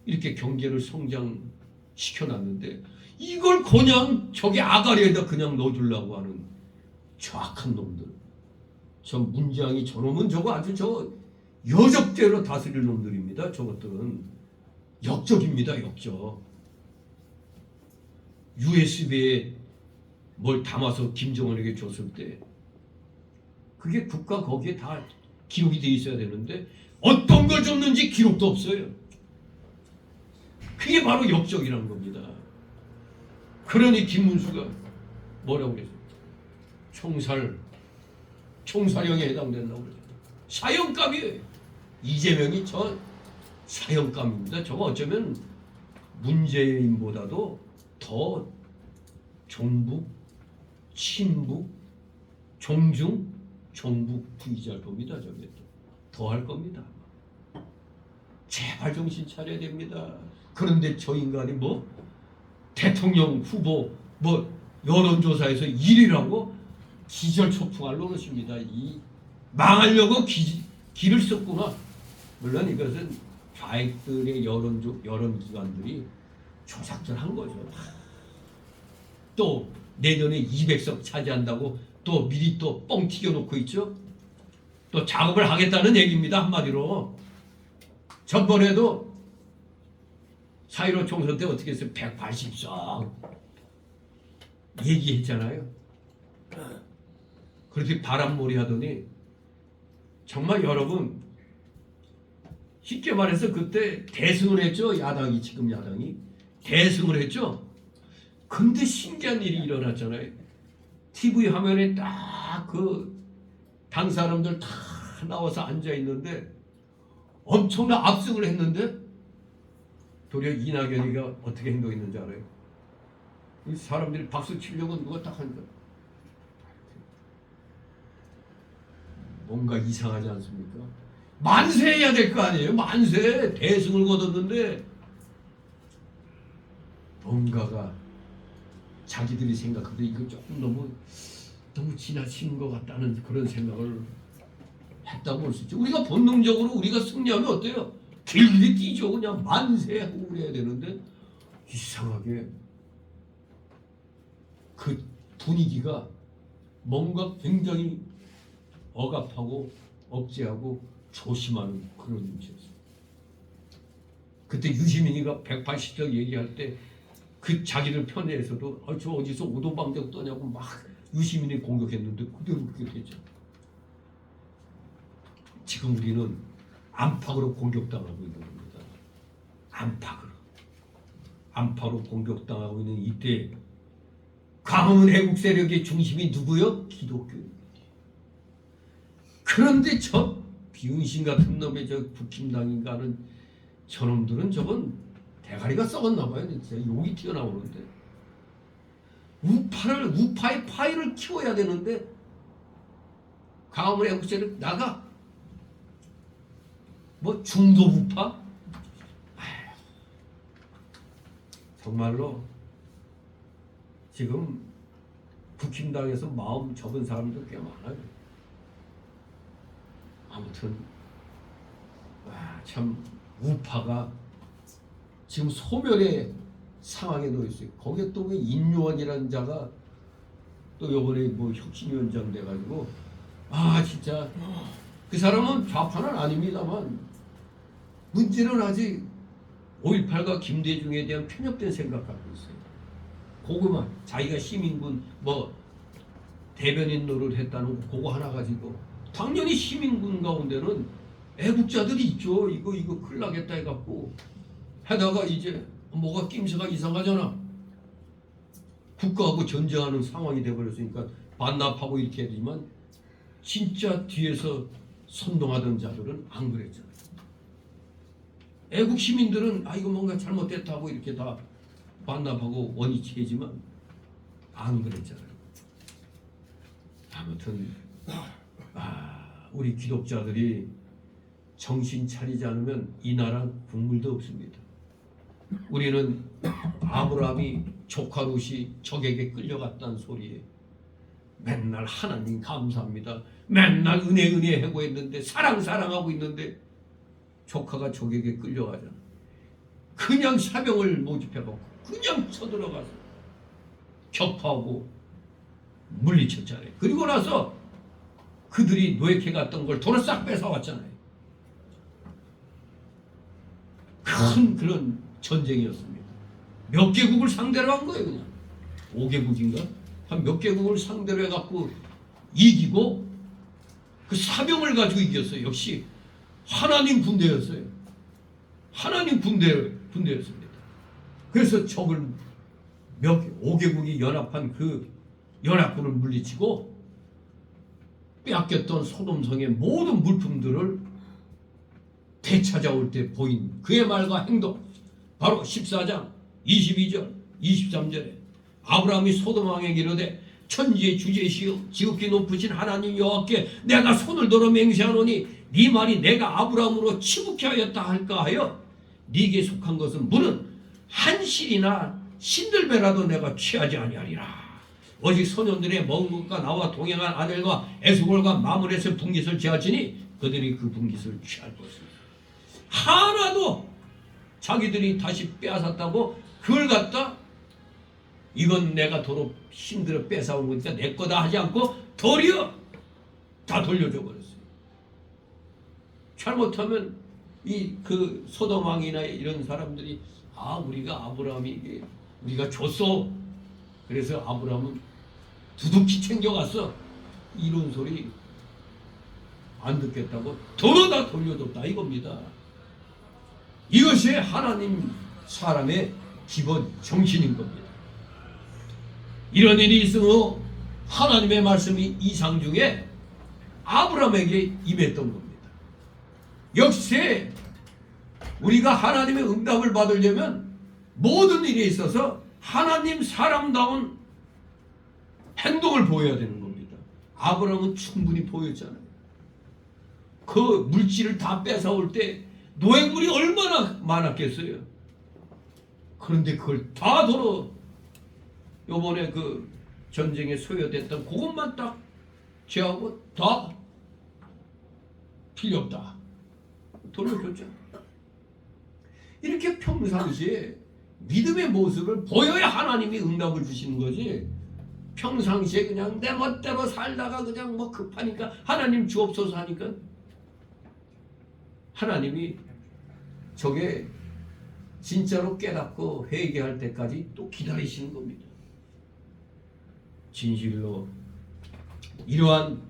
이렇게 경제를 성장시켜놨는데 이걸 그냥 저기 아가리에다 그냥 넣어주려고 하는 정확한 놈들. 저 문재앙이 저놈은 저거 아주 저 여적대로 다스릴 놈들입니다. 저것들은 역적입니다. 역적. USB에 뭘 담아서 김정은에게 줬을 때 그게 국가 거기에 다 기록이 돼 있어야 되는데 어떤 걸 줬는지 기록도 없어요. 그게 바로 역적이라는 겁니다. 그러니 김문수가 뭐라고 그랬어요? 총살형에 해당된다고 그랬어요. 사형감이에요. 이재명이 저 사형감입니다. 저거 어쩌면 문재인보다도 더 종북, 친북, 종중, 종북 부의자일 겁니다. 저게 더 할 겁니다. 제발 정신 차려야 됩니다. 그런데 저 인간이 뭐 대통령 후보 뭐 여론조사에서 1위라고 기절초풍할 노릇입니다. 이 망하려고 기를 썼구나. 물론 이것은 좌익들의 여론기관들이 조작들 한 거죠. 또 내년에 200석 차지한다고 또 미리 또 뻥 튀겨놓고 있죠. 또 작업을 하겠다는 얘기입니다. 한마디로. 전번에도 4.15 총선 때 어떻게 했어요? 180석 얘기했잖아요. 그렇게 바람몰이 하더니 정말 여러분 쉽게 말해서 그때 대승을 했죠. 야당이 지금 야당이 대승을 했죠. 근데 신기한 일이 일어났잖아요. TV 화면에 딱 그 당 사람들 다 나와서 앉아 있는데 엄청난 압승을 했는데 도리어 이낙연이가 어떻게 행동했는지 알아요? 이 사람들이 박수 치려고 누가 딱 하니까 뭔가 이상하지 않습니까? 만세해야 될 거 아니에요? 만세! 대승을 거뒀는데 뭔가가 자기들이 생각해도 이거 조금 너무 지나친 것 같다는 그런 생각을 했다고 볼 수 있죠. 우리가 본능적으로 우리가 승리하면 어때요? 길게 뛰죠. 그냥 만세하고 그래야 되는데 이상하게 그 분위기가 뭔가 굉장히 억압하고 억제하고 조심하는 그런 눈치였어요. 그때 유시민이가 180석 얘기할 때 그 자기들 편에서도 저 어디서 오도방정 떠냐고 막 유시민이 공격했는데 그대로 그렇게 됐죠. 지금 우리는 안팎으로 공격당하고 있는 겁니다. 안팎으로 공격당하고 있는 이때 광화문 애국 세력의 중심이 누구요? 기독교입니다. 그런데 저 비운신 같은 놈의 저 국힘당인가 하는 저놈들은 저건 대가리가 썩었나 봐요. 진짜 욕이 튀어나오는데 우파의 파이를 키워야 되는데 광화문 애국 세력 나가 뭐 중도 우파? 정말로 지금 국힘당에서 마음 접은 사람도 꽤 많아요. 아무튼 참 우파가 지금 소멸의 상황에 놓여 있어요. 거기에 또 왜 인요한이라는 자가 또 이번에 뭐 혁신위원장 돼가지고 아 진짜 그 사람은 좌파는 아닙니다만 문제는 아직 5.18과 김대중에 대한 편협된 생각 갖고 있어요. 그거만 자기가 시민군 뭐 대변인 노릇 했다는 거 그거 하나 가지고 당연히 시민군 가운데는 애국자들이 있죠. 이거 큰일 나겠다 해갖고 하다가 이제 뭐가 낌새가 이상하잖아. 국가하고 전쟁하는 상황이 돼버렸으니까 반납하고 이렇게 해야 되지만 진짜 뒤에서 선동하던 자들은 안 그랬잖아요. 애국 시민들은 아 이거 뭔가 잘못됐다 하고 이렇게 다 반납하고 원위치하지만 안 그랬잖아요. 아무튼 우리 기독자들이 정신 차리지 않으면 이 나라 국물도 없습니다. 우리는 아브라함이 조카 롯이 적에게 끌려갔다는 소리에 맨날 하나님 감사합니다. 맨날 은혜 하고 있는데 사랑하고 있는데 조카가 적에게 끌려가잖아. 그냥 사병을 모집해갖고 그냥 쳐들어가서 격파하고 물리쳤잖아요. 그리고 나서 그들이 노예캐 갔던 걸 돈을 싹 뺏어왔잖아요. 큰 그런 전쟁이었습니다. 몇 개국을 상대로 한 거예요. 그냥 5개국인가? 한 몇 개국을 상대로 해갖고 이기고 그 사병을 가지고 이겼어요. 역시 하나님 군대였어요. 하나님 군대였습니다. 그래서 적을 5개국이 연합한 그 연합군을 물리치고 빼앗겼던 소돔성의 모든 물품들을 되찾아올 때 보인 그의 말과 행동, 바로 14장 22절 23절에 아브라함이 소돔 왕에게 이르되 천지의 주제시여 지극히 높으신 하나님 여호와께 내가 손을 들어 맹세하노니 네 말이 내가 아브라함으로 치북케 하였다 할까 하여 네게 속한 것은 물은 한 실이나 신들배라도 내가 취하지 아니하리라. 오직 소년들의 먹은 것과 나와 동행한 아들과 에스골과 마므렛의 분깃을 제하치니 그들이 그 분깃을 취할 것입니다. 하나도 자기들이 다시 빼앗았다고 그걸 갖다 이건 내가 도로 힘들어 뺏어온 거니까 내 거다 하지 않고 도리어 다 돌려줘 버렸어요. 잘못하면 이 그 소돔 왕이나 이런 사람들이 우리가 아브라함이 우리가 줬어. 그래서 아브라함은 두둑히 챙겨갔어. 이런 소리 안 듣겠다고 도로 다 돌려줬다 이겁니다. 이것이 하나님 사람의 기본 정신인 겁니다. 이런 일이 있으므로 하나님의 말씀이 이상 중에 아브라함에게 임했던 겁니다. 역시 우리가 하나님의 응답을 받으려면 모든 일에 있어서 하나님 사람다운 행동을 보여야 되는 겁니다. 아브라함은 충분히 보였잖아요. 그 물질을 다 뺏어올 때 노예물이 얼마나 많았겠어요. 그런데 그걸 다 도로 요번에 그 전쟁에 소요됐던 그것만 딱 제하고 다 필요 없다 돌려줬죠. 이렇게 평상시에 믿음의 모습을 보여야 하나님이 응답을 주시는 거지. 평상시에 그냥 내 멋대로 살다가 그냥 뭐 급하니까 하나님 주옵소서 하니까 하나님이 저게 진짜로 깨닫고 회개할 때까지 또 기다리시는 겁니다. 진실로 이러한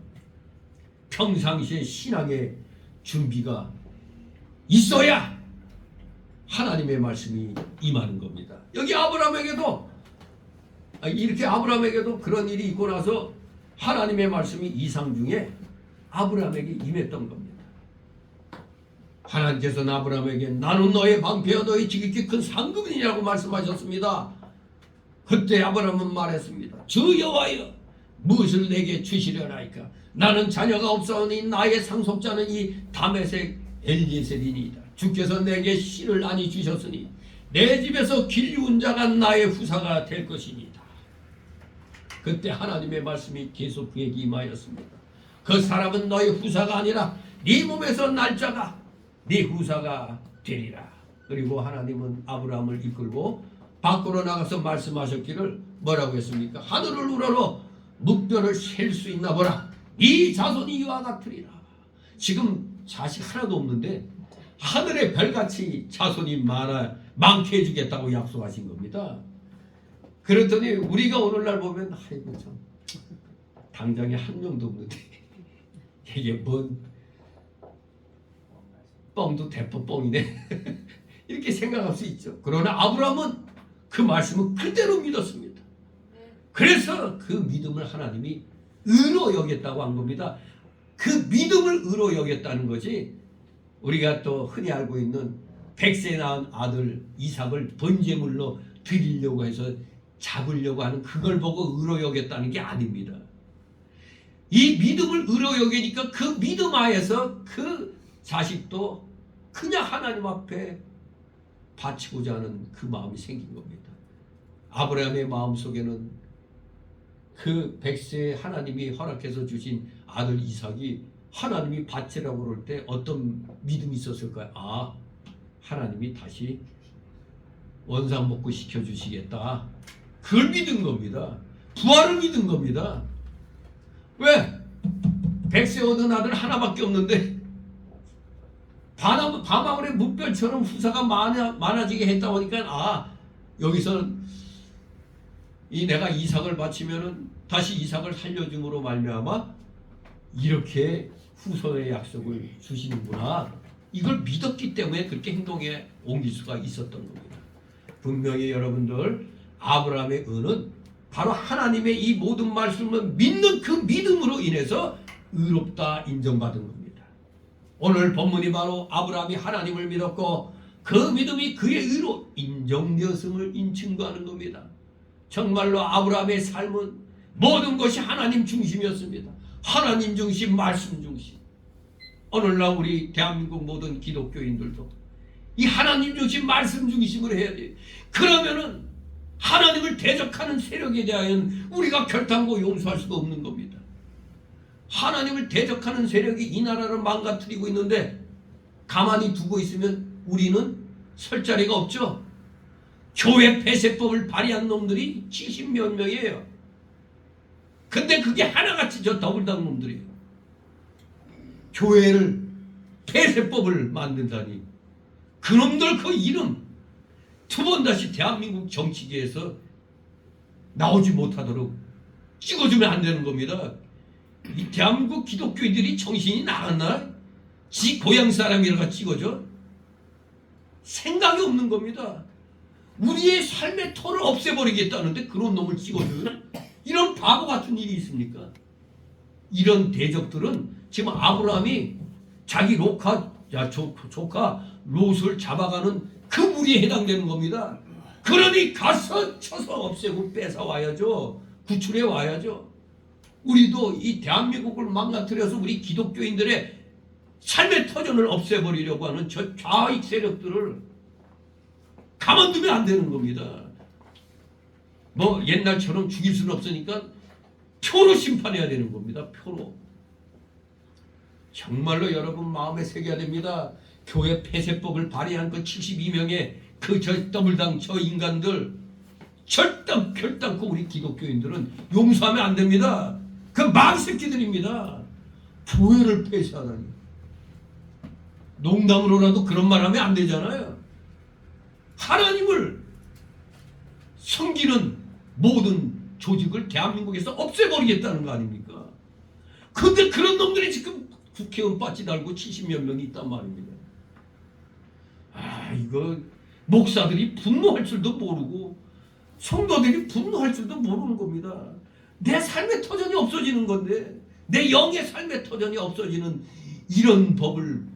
평상시의 신앙의 준비가 있어야 하나님의 말씀이 임하는 겁니다. 여기 아브라함에게도 이렇게 아브라함에게도 그런 일이 있고 나서 하나님의 말씀이 이상 중에 아브라함에게 임했던 겁니다. 하나님께서는 아브라함에게 나는 너의 방패여 너의 지극히 큰 상급이라고 말씀하셨습니다. 그때 아브라함은 말했습니다. 주 여호와여 무엇을 내게 주시려나이까. 나는 자녀가 없사오니 나의 상속자는 이 다메섹 엘ie셀이니이다. 주께서 내게 씨를 많이 주셨으니 내 집에서 길리운 자가 나의 후사가 될 것이니이다. 그때 하나님의 말씀이 계속 그에게 임하였습니다. 그 사람은 너의 후사가 아니라 네 몸에서 날 자가 네 후사가 되리라. 그리고 하나님은 아브라함을 이끌고 밖으로 나가서 말씀하셨기를 뭐라고 했습니까? 하늘을 우러러 묵변을 셀 수 있나 보라. 이 자손이 이와 같으리라. 지금 자식 하나도 없는데 하늘의 별같이 자손이 많게 해주겠다고 약속하신 겁니다. 그랬더니 우리가 오늘날 보면 아이고 참 당장에 한 명도 없는데 이게 뭔 뻥도 대포 뻥이네 이렇게 생각할 수 있죠. 그러나 아브라함은 그 말씀을 그대로 믿었습니다. 그래서 그 믿음을 하나님이 의로 여겼다고 한 겁니다. 그 믿음을 의로 여겼다는 거지 우리가 또 흔히 알고 있는 100세 낳은 아들 이삭을 번제물로 드리려고 해서 잡으려고 하는 그걸 보고 의로 여겼다는 게 아닙니다. 이 믿음을 의로 여기니까 그 믿음 하에서 그 자식도 그냥 하나님 앞에 바치고자 하는 그 마음이 생긴 겁니다. 아브라함의 마음속에는 그 100세 하나님이 허락해서 주신 아들 이삭이 하나님이 바치라고 그럴 때 어떤 믿음이 있었을까요? 아, 하나님이 다시 원상복구 시켜주시겠다. 그걸 믿은 겁니다. 부활을 믿은 겁니다. 왜? 100세 얻은 아들 하나밖에 없는데 밤하늘의 무별처럼 후사가 많아지게 했다 보니까 아, 여기서 이 내가 이삭을 바치면은 다시 이삭을 살려줌으로 말미암아 이렇게 후손의 약속을 주시는구나. 이걸 믿었기 때문에 그렇게 행동에 옮길 수가 있었던 겁니다. 분명히 여러분들 아브라함의 은은 바로 하나님의 이 모든 말씀을 믿는 그 믿음으로 인해서 의롭다 인정받은 겁니다. 오늘 본문이 바로 아브라함이 하나님을 믿었고 그 믿음이 그의 의로 인정되었음을 증거하는 겁니다. 정말로 아브라함의 삶은 모든 것이 하나님 중심이었습니다. 하나님 중심, 말씀 중심. 오늘날 우리 대한민국 모든 기독교인들도 이 하나님 중심, 말씀 중심으로 해야 돼요. 그러면은 하나님을 대적하는 세력에 대하여 우리가 결단코 용서할 수가 없는 겁니다. 하나님을 대적하는 세력이 이 나라를 망가뜨리고 있는데 가만히 두고 있으면 우리는 설 자리가 없죠. 교회 폐쇄법을 발의한 놈들이 70몇 명이에요. 근데 그게 하나같이 저 더블당 놈들이에요. 교회를 폐쇄법을 만든다니. 그놈들 그 이름 두 번 다시 대한민국 정치계에서 나오지 못하도록 찍어주면 안 되는 겁니다. 이 대한민국 기독교인들이 정신이 나갔나? 지 고향 사람이라가 찍어줘? 생각이 없는 겁니다. 우리의 삶의 터를 없애버리겠다는데 그런 놈을 찍어줘요? 이런 바보 같은 일이 있습니까? 이런 대적들은 지금 아브라함이 자기 조카 롯을 잡아가는 그 무리에 해당되는 겁니다. 그러니 가서 쳐서 없애고 뺏어와야죠. 구출해 와야죠. 우리도 이 대한민국을 망가뜨려서 우리 기독교인들의 삶의 터전을 없애버리려고 하는 저 좌익 세력들을 가만두면 안 되는 겁니다. 뭐 옛날처럼 죽일 수는 없으니까 표로 심판해야 되는 겁니다. 표로. 정말로 여러분 마음에 새겨야 됩니다. 교회 폐쇄법을 발의한 그 72명의 그 저 더블당 저 인간들 결단코 우리 기독교인들은 용서하면 안 됩니다. 그 망새끼들입니다. 교회를 폐쇄하다니. 농담으로라도 그런 말 하면 안 되잖아요. 하나님을 섬기는 모든 조직을 대한민국에서 없애버리겠다는 거 아닙니까? 근데 그런 놈들이 지금 국회의원 빠지 달고 70몇 명이 있단 말입니다. 아, 이거 목사들이 분노할 줄도 모르고 성도들이 분노할 줄도 모르는 겁니다. 내 삶의 터전이 없어지는 건데, 내 영의 삶의 터전이 없어지는 이런 법을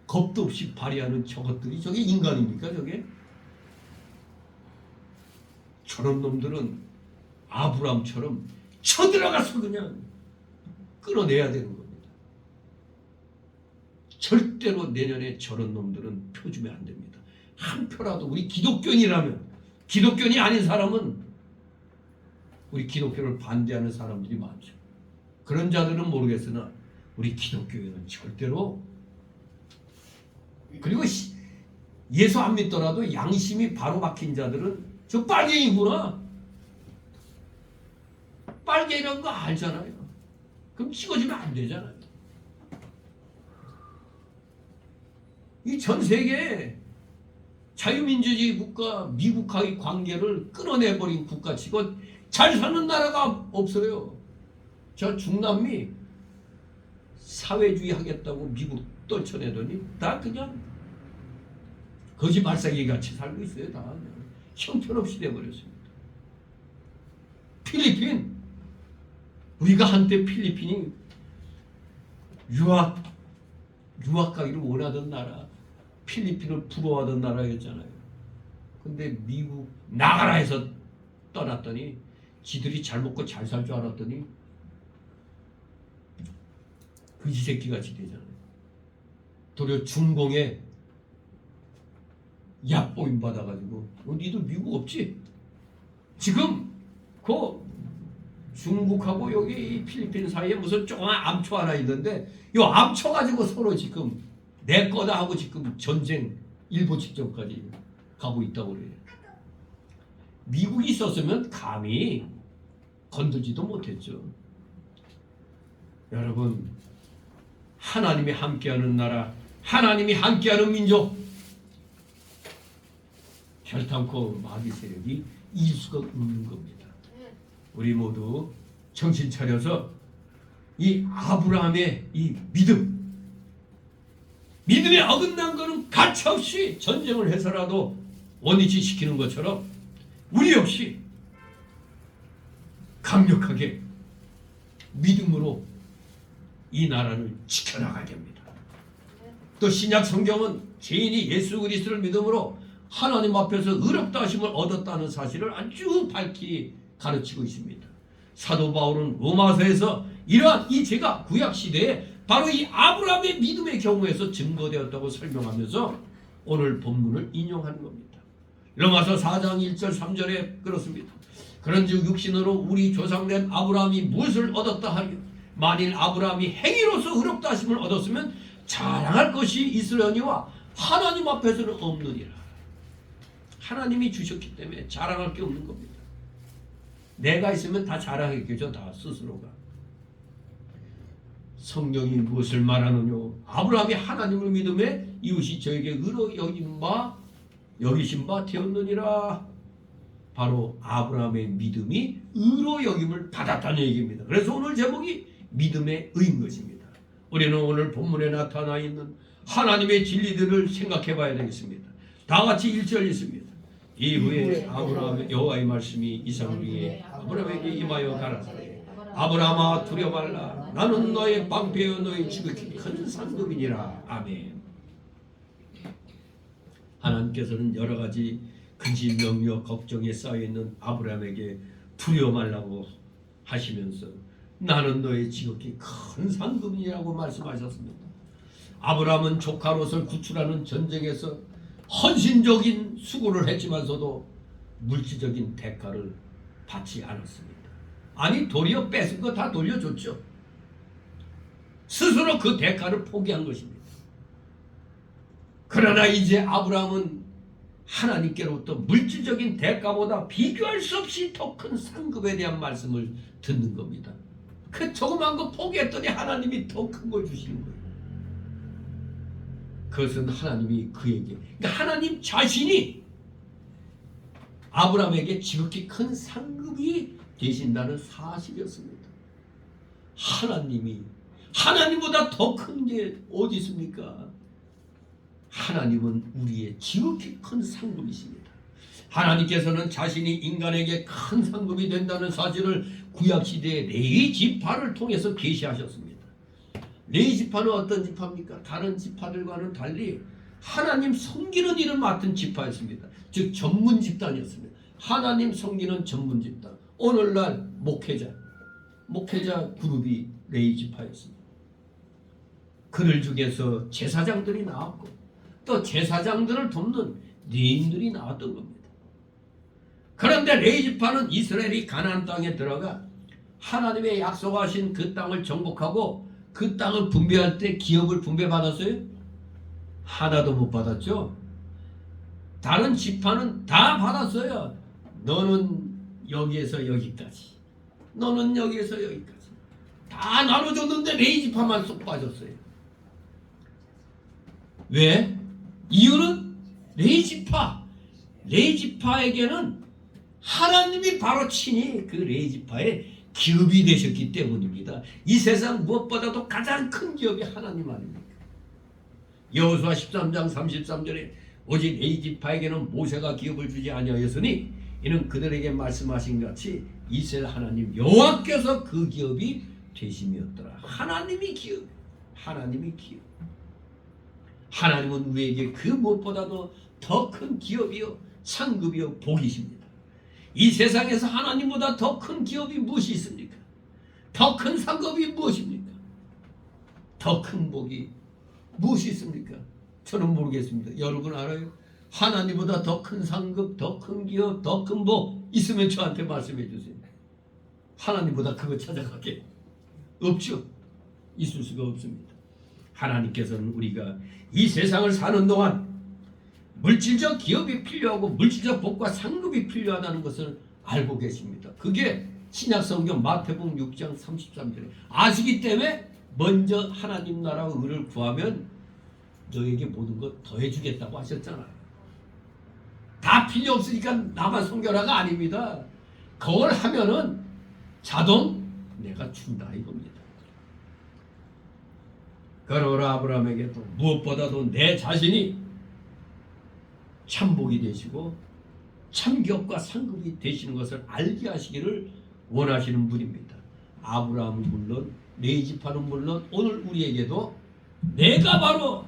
겁도 없이 발의하는 저것들이 저게 인간입니까? 저게? 저런 놈들은 아브라함처럼 쳐들어가서 그냥 끌어내야 되는 겁니다. 절대로 내년에 저런 놈들은 표 주면 안 됩니다. 한 표라도 우리 기독교인이라면, 기독교인이 아닌 사람은 우리 기독교를 반대하는 사람들이 많죠. 그런 자들은 모르겠으나 우리 기독교인은 절대로, 그리고 예수 안 믿더라도 양심이 바로 박힌 자들은 저 빨갱이구나. 빨갱이라는 거 알잖아요. 그 그럼 찍어주면 안 되잖아요. 이 전 세계에 자유민주주의 국가 미국과의 관계를 끊어내버린 국가치고 잘 사는 나라가 없어요. 저 중남미 사회주의 하겠다고 미국 떨쳐내더니 다 그냥 거짓말싸기 같이 살고 있어요. 다 형편없이 돼버렸습니다. 필리핀, 우리가 한때 필리핀이 유학 가기를 원하던 나라, 필리핀을 부러워하던 나라였잖아요. 근데 미국 나가라 해서 떠났더니 지들이 잘 먹고 잘 살 줄 알았더니 그지새끼같이 되잖아요. 도리어 중공에 약보임 받아가지고 니도 미국 없지? 지금 그 중국하고 여기 필리핀 사이에 무슨 조그만 암초 하나 있는데 이 암초 가지고 서로 지금 내 거다 하고 지금 전쟁 일보 직전까지 가고 있다고 그래요. 미국이 있었으면 감히 건들지도 못했죠. 여러분, 하나님이 함께하는 나라, 하나님이 함께하는 민족, 결탄코 마귀 세력이 이길 수가 없는 겁니다. 우리 모두 정신 차려서 이 아브라함의 이 믿음에 어긋난 것은 가차없이 전쟁을 해서라도 원위치 시키는 것처럼 우리 역시 강력하게 믿음으로 이 나라를 지켜나가게 합니다. 또 신약 성경은 죄인이 예수 그리스도를 믿음으로 하나님 앞에서 의롭다 하심을 얻었다는 사실을 아주 밝히 가르치고 있습니다. 사도 바울은 로마서에서 이러한 이 죄가 구약 시대에 바로 이 아브라함의 믿음의 경우에서 증거되었다고 설명하면서 오늘 본문을 인용하는 겁니다. 로마서 4장 1절 3절에 그렇습니다. 그런즉 육신으로 우리 조상된 아브라함이 무엇을 얻었다 하리요? 만일 아브라함이 행위로서 의롭다 하심을 얻었으면 자랑할 것이 있으려니와 하나님 앞에서는 없느니라. 하나님이 주셨기 때문에 자랑할 게 없는 겁니다. 내가 있으면 다 자랑했겠죠. 다 스스로가. 성경이 무엇을 말하느냐? 아브라함이 하나님을 믿음에 이웃이 저에게 의로 여기신 바 되었느니라. 바로 아브라함의 믿음이 의로 여김을 받았다는 얘기입니다. 그래서 오늘 제목이 믿음의 의인 것입니다. 우리는 오늘 본문에 나타나 있는 하나님의 진리들을 생각해 봐야 되겠습니다. 다 같이 1절 있습니다. 이후에 아브라함의 여호와의 말씀이 이삭을 위해 아브라함에게 임하여 가라사대 아브라함아 두려워 말라. 나는 너의 방패여 너의 지극히 큰 상급이니라. 아멘. 하나님께서는 여러 가지 근심, 명령, 걱정에 쌓여있는 아브라함에게 두려워 말라고 하시면서 나는 너의 지극히 큰 상급이라고 말씀하셨습니다. 아브라함은 조카 롯을 구출하는 전쟁에서 헌신적인 수고를 했지만서도 물질적인 대가를 받지 않았습니다. 아니 도리어 뺏은 거 다 돌려줬죠. 스스로 그 대가를 포기한 것입니다. 그러나 이제 아브라함은 하나님께로부터 물질적인 대가보다 비교할 수 없이 더 큰 상급에 대한 말씀을 듣는 겁니다. 그 조그만 거 포기했더니 하나님이 더 큰 걸 주시는 거예요. 그것은 하나님이 그에게, 그러니까 하나님 자신이 아브라함에게 지극히 큰 상급이 되신다는 사실이었습니다. 하나님보다 더 큰 게 어디 있습니까? 하나님은 우리의 지극히 큰 상급이십니다. 하나님께서는 자신이 인간에게 큰 상급이 된다는 사실을 구약시대의 레위 지파를 통해서 계시하셨습니다. 레위 지파는 어떤 지파입니까? 다른 지파들과는 달리 하나님 섬기는 일을 맡은 지파였습니다. 즉 전문 집단이었습니다. 하나님 섬기는 전문 집단. 오늘날 목회자 그룹이 레위 지파였습니다. 그들 중에서 제사장들이 나왔고 또 제사장들을 돕는 레위인들이 나왔던 겁니다. 그런데 레위 지파는 이스라엘이 가나안 땅에 들어가 하나님의 약속하신 그 땅을 정복하고 그 땅을 분배할 때 기업을 분배받았어요? 하나도 못 받았죠. 다른 지파는 다 받았어요. 너는 여기에서 여기까지, 너는 여기에서 여기까지. 다 나눠줬는데 레이지파만 쏙 빠졌어요. 왜? 이유는 레이지파에게는 하나님이 바로 친히 그 레이지파의 기업이 되셨기 때문입니다. 이 세상 무엇보다도 가장 큰 기업이 하나님 아닙니까? 여호수아 13장 33절에 오직 레이지파에게는 모세가 기업을 주지 아니하였으니 이는 그들에게 말씀하신 같이 이스라엘 하나님 여호와께서 그 기업이 되심이었더라. 하나님이 기업. 하나님은 우리에게 그 무엇보다도 더 큰 기업이요 상급이요 복이십니다. 이 세상에서 하나님보다 더 큰 기업이 무엇이 있습니까? 더 큰 상급이 무엇입니까? 더 큰 복이 무엇이 있습니까? 저는 모르겠습니다. 여러분 알아요? 하나님보다 더 큰 상급, 더 큰 기업, 더 큰 복 있으면 저한테 말씀해 주세요. 하나님보다 그거 찾아가게 없죠. 있을 수가 없습니다. 하나님께서는 우리가 이 세상을 사는 동안 물질적 기업이 필요하고 물질적 복과 상급이 필요하다는 것을 알고 계십니다. 그게 신약성경 마태복음 6장 33절에 아시기 때문에 먼저 하나님 나라와 의를 구하면 너에게 모든 것 더해주겠다고 하셨잖아요. 다 필요 없으니까 나만 손결하가 아닙니다. 그걸 하면은 자동 내가 준다 이겁니다. 그러나 아브라함에게 또 무엇보다도 내 자신이 참복이 되시고 참기업과 상급이 되시는 것을 알게 하시기를 원하시는 분입니다. 아브라함은 물론 레이지파는 물론 오늘 우리에게도 내가 바로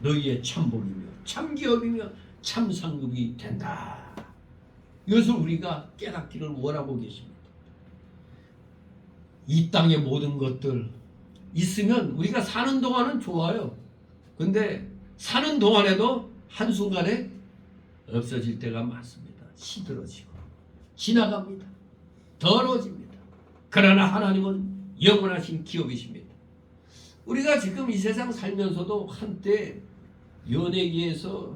너희의 참복이며 참기업이며 참상급이 된다. 이것을 우리가 깨닫기를 원하고 계십니다. 이 땅의 모든 것들 있으면 우리가 사는 동안은 좋아요. 근데 사는 동안에도 한순간에 없어질 때가 많습니다. 시들어지고 지나갑니다. 더러워집니다. 그러나 하나님은 영원하신 기업이십니다. 우리가 지금 이 세상 살면서도 한때 연예계에서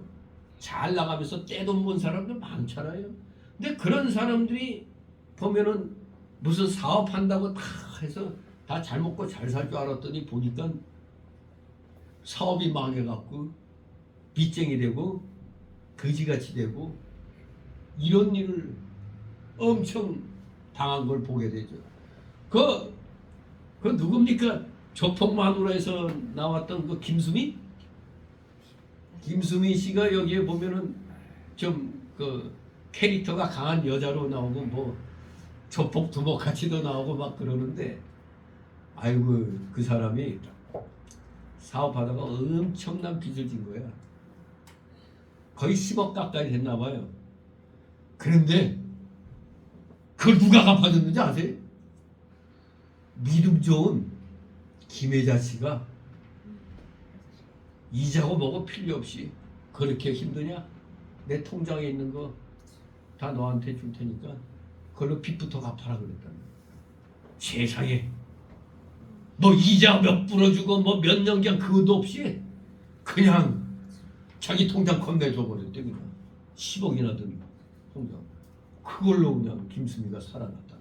잘 나가면서 떼돈 번 사람들 많잖아요. 근데 그런 사람들이 보면은 무슨 사업한다고 다 해서 다 잘 먹고 잘 살 줄 알았더니 보니까 사업이 망해갖고 빚쟁이 되고 거지같이 되고 이런 일을 엄청 당한 걸 보게 되죠. 그 누굽니까? 조폭마누라에서 나왔던 그 김수미 씨가 여기에 보면은 좀 그 캐릭터가 강한 여자로 나오고 뭐 조폭 두목 같이도 나오고 막 그러는데 아이고 그 사람이 사업하다가 엄청난 빚을 진 거야. 거의 10억 가까이 됐나 봐요. 그런데 그걸 누가 갚아줬는지 아세요? 믿음 좋은 김혜자 씨가 이자고 뭐고 필요 없이 그렇게 힘드냐? 내 통장에 있는 거 다 너한테 줄 테니까 그걸로 빚부터 갚아라 그랬다. 세상에 뭐 이자 몇 불어주고 뭐 몇 년경 그것도 없이 그냥 자기 통장 건네줘 버렸대. 그냥 10억이나 든 통장 그걸로 그냥 김수미가 살아났다.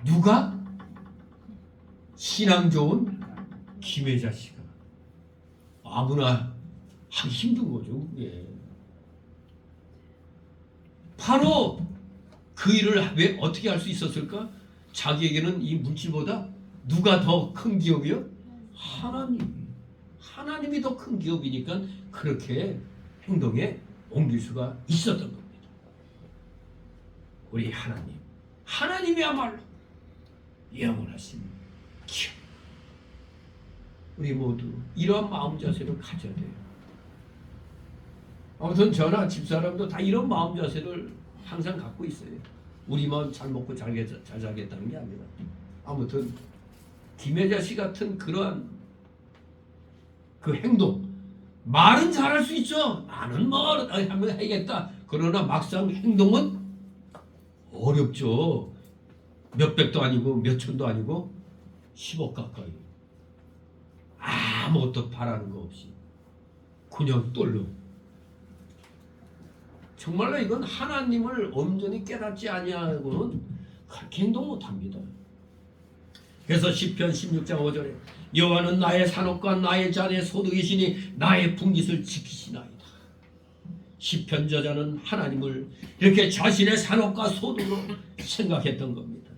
누가? 신앙 좋은 김혜자 씨가. 아무나 하기 힘든 거죠. 예. 바로 그 일을 왜 어떻게 할 수 있었을까? 자기에게는 이 물질보다 누가 더 큰 기업이요? 하나님이 더 큰 기업이니까 그렇게 행동에 옮길 수가 있었던 겁니다. 우리 하나님이야말로 영원하신 기업. 우리 모두 이러한 마음 자세를 가져야 돼요. 아무튼 저나 집사람도 다 이런 마음 자세를 항상 갖고 있어요. 우리만 잘 먹고 잘 자겠다는 게 아니라. 아무튼 김혜자 씨 같은 그러한 그 행동, 말은 잘할 수 있죠. 나는 뭐 하면 해야겠다. 그러나 막상 행동은 어렵죠. 몇백도 아니고 몇천도 아니고 10억 가까이. 아무것도 바라는 거 없이 그냥 똘로. 정말로 이건 하나님을 온전히 깨닫지 아니하고는 그렇게 행동 못합니다. 그래서 시편 16장 5절에 여호와는 나의 산업과 나의 잔의 소득이시니 나의 분깃을 지키시나이다. 시편 저자는 하나님을 이렇게 자신의 산업과 소득으로 생각했던 겁니다.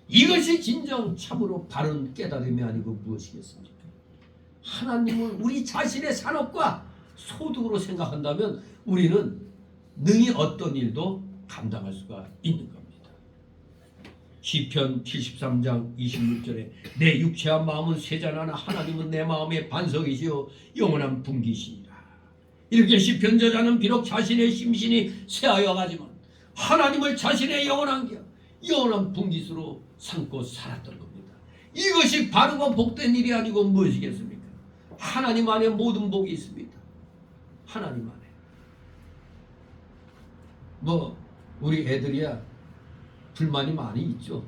이것이 진정 참으로 바른 깨달음이 아니고 무엇이겠습니까? 하나님을 우리 자신의 산업과 소득으로 생각한다면 우리는 능히 어떤 일도 감당할 수가 있는 겁니다. 시편 73장 26절에 내 육체와 마음은 쇠잔하나 하나님은 내 마음의 반석이시요 영원한 분깃이니라. 이렇게 시편 저자는 비록 자신의 심신이 쇠하여 가지만 하나님을 자신의 영원한 분깃으로 삼고 살았던 겁니다. 이것이 바르고 복된 일이 아니고 무엇이겠습니까? 하나님 안에 모든 복이 있습니다. 하나님 안에. 뭐 우리 애들이야 불만이 많이 있죠.